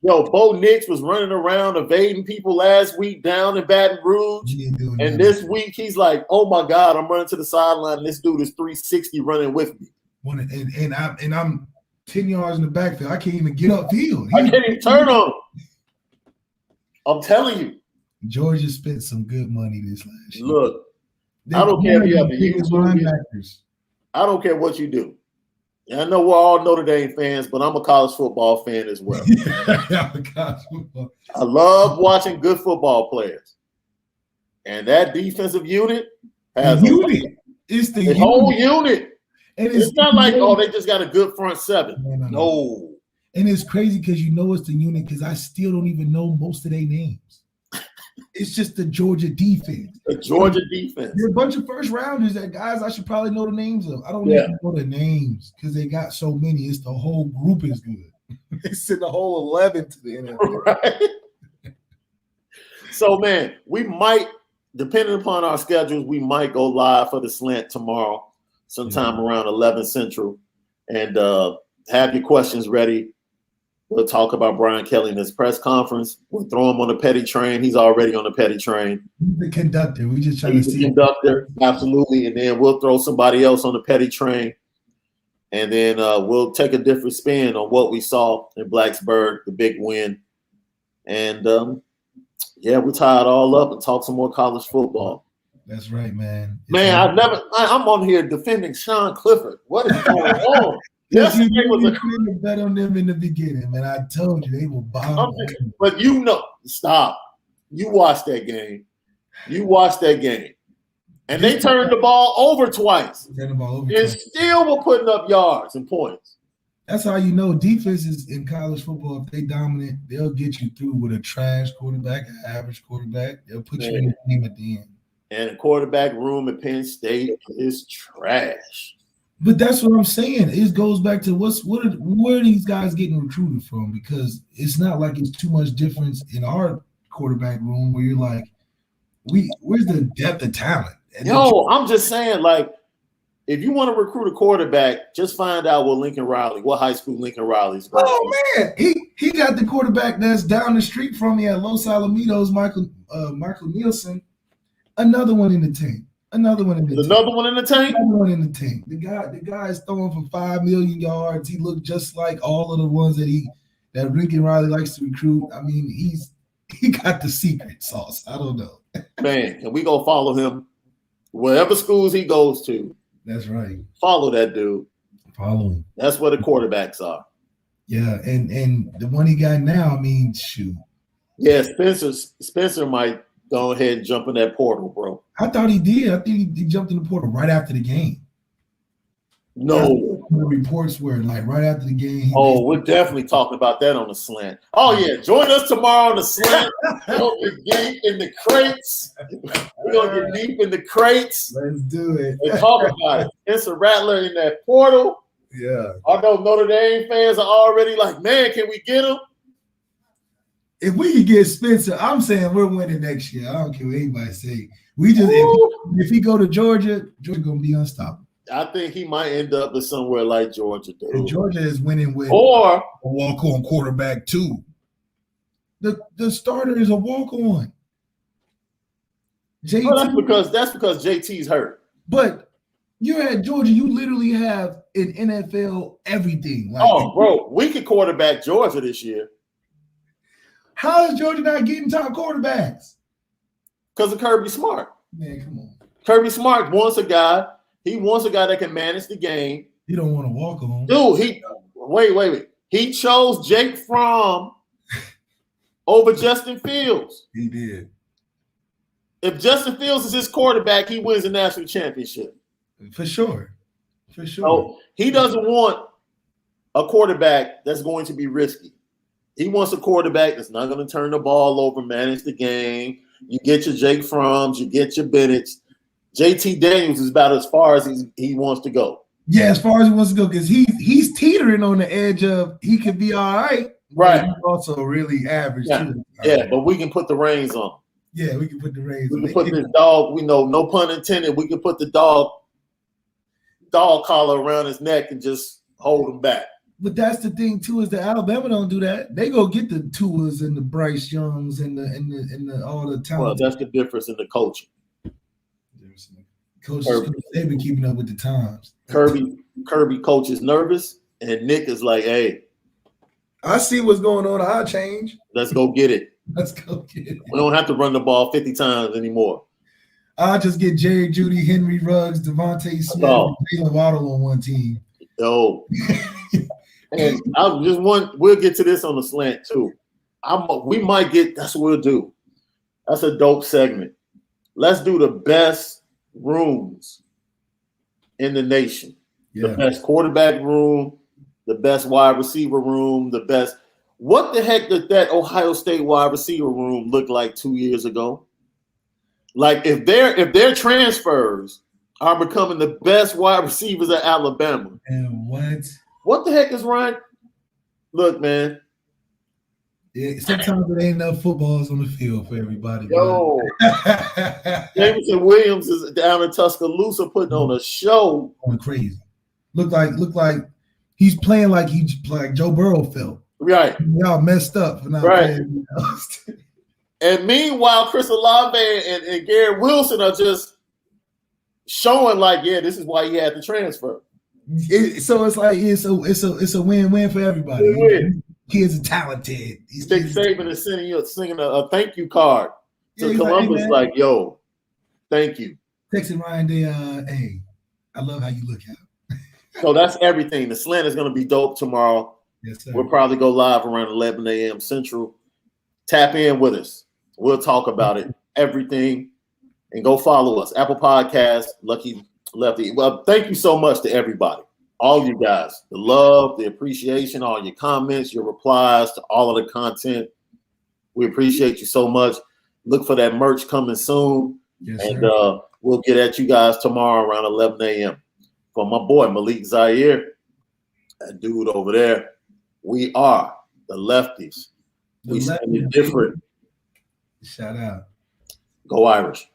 Yo, Bo Nix was running around evading people last week down in Baton Rouge. And this week he's like, oh my God, I'm running to the sideline. And this dude is 360 running with me. And I'm 10 yards in the backfield. I can't even get upfield. I can't even turn on him. I'm telling you. Georgia spent some good money this last year. Look, I don't care if you have linebackers. I don't care what you do. I know we're all Notre Dame fans, but I'm a college football fan as well. I love watching good football players. And that defensive unit has It's the whole unit. And it's not like, oh, they just got a good front seven. No. And it's crazy because you know it's the unit because I still don't even know most of their names. It's just the Georgia defense. The Georgia defense. There are a bunch of first rounders that guys I should probably know the names of. I don't even know the names because they got so many. It's the whole group is good. They send the whole 11 to the NFL. Right? So, man, we might, depending upon our schedules, we might go live for the slant tomorrow, sometime around 11 Central. And have your questions ready. We'll talk about Brian Kelly in his press conference. We'll throw him on the petty train. He's already on the petty train. He's the conductor. We just trying to see the conductor, absolutely. And then we'll throw somebody else on the petty train. And then we'll take a different spin on what we saw in Blacksburg, the big win. And we'll tie it all up and talk some more college football. That's right, man. I'm on here defending Sean Clifford. What is going on? Yes, you couldn't have bet on them in the beginning, man. I told you they will bomb. But stop. You watched that game. And they turned the ball over twice. And still were putting up yards and points. That's how you know defenses in college football, if they dominant, they'll get you through with a trash quarterback, an average quarterback. They'll put you in the game at the end. And the quarterback room at Penn State is trash. But that's what I'm saying. It goes back to where are these guys getting recruited from? Because it's not like it's too much difference in our quarterback room where you're like, where's the depth of talent? I'm just saying, like, if you want to recruit a quarterback, just find out what high school Lincoln Riley's going. Oh man, he got the quarterback that's down the street from me at Los Alamitos, Michael Nielsen. Another one in the tank. Another one in the tank. The guy is throwing for 5 million yards. He looked just like all of the ones that Lincoln Riley likes to recruit. I mean, he got the secret sauce. I don't know. Man, can we go follow him? Wherever schools he goes to. That's right. Follow that dude. Follow him. That's where the quarterbacks are. Yeah, and the one he got now, I mean, shoot. Yeah, Spencer might go ahead and jump in that portal, bro. I thought he did. I think he jumped in the portal right after the game. No. The reports were like right after the game. We're definitely talking about that on the slant. Oh yeah, join us tomorrow on the slant. We're gonna get deep in the crates. We're gonna get deep in the crates. Let's do it. And talk about it. It's a rattler in that portal. Yeah. I know Notre Dame fans are already like, man, can we get him? If we could get Spencer, I'm saying we're winning next year. I don't care what anybody say. We just if he go to Georgia, Georgia gonna be unstoppable. I think he might end up with somewhere like Georgia. And Georgia is winning with or a walk-on quarterback too. The starter is a walk-on. JT, well, that's because JT's hurt. But you're at Georgia, you literally have an NFL everything. Like, bro, we could quarterback Georgia this year. How is Georgia not getting top quarterbacks? Because of Kirby Smart. Man, come on. Kirby Smart wants a guy. He wants a guy that can manage the game. He don't want to walk on. Dude, wait. He chose Jake Fromm over Justin Fields. He did. If Justin Fields is his quarterback, he wins the national championship. For sure. So he doesn't want a quarterback that's going to be risky. He wants a quarterback that's not going to turn the ball over, manage the game. You get your Jake Fromms, you get your Bennett's. JT Daniels is about as far as he wants to go. Yeah, as far as he wants to go, because he's teetering on the edge of he could be all right. Right. He's also really average too. Yeah, but we can put the reins on. Yeah, we can put the reins on. We can put this dog, we know, no pun intended, we can put the dog collar around his neck and just hold him back. But that's the thing too, is that Alabama don't do that. They go get the Tuas and the Bryce Youngs and the all the talent. Well, that's the difference in the coaching. Coaches, they've been keeping up with the times. Kirby coach is nervous, and Nick is like, "Hey, I see what's going on. I'll change. Let's go get it. Let's go get it. We don't have to run the ball 50 times anymore. I'll just get Jerry Jeudy, Henry Ruggs, Devontae Smith, and Jalen Waddle on one team. Yo, and we'll get to this on the slant too. We might get. That's what we'll do. That's a dope segment. Let's do the best rooms in the nation. Yeah. The best quarterback room, the best wide receiver room, the best. What the heck did that Ohio State wide receiver room look like 2 years ago? Like if their transfers are becoming the best wide receivers at Alabama. And what the heck is Ryan? Look, man. Yeah, sometimes there ain't enough footballs on the field for everybody. Yo, Jameson Williams is down in Tuscaloosa putting on a show. Going crazy. Look like he's playing like Joe Burrow felt. Right. Y'all messed up for not playing. And meanwhile, Chris Olave and Garrett Wilson are just showing like, yeah, this is why he had to transfer. So it's like it's a win-win for everybody. Win-win. Kids are talented. Nick Saban is singing a thank you card to Columbus, like, yo, thank you. Texting Ryan Day, hey, I love how you look at him. So that's everything. The slant is going to be dope tomorrow. Yes, sir. We'll probably go live around 11 a.m. Central. Tap in with us. We'll talk about it, everything, and go follow us. Apple Podcasts, Lucky Lefty. Well, thank you so much to everybody. All you guys, the love, the appreciation, all your comments, your replies to all of the content. We appreciate you so much. Look for that merch coming soon. Yes, and we'll get at you guys tomorrow around 11 a.m. For my boy, Malik Zaire, that dude over there, we are the Lefties. We stand different. Shout out. Go Irish.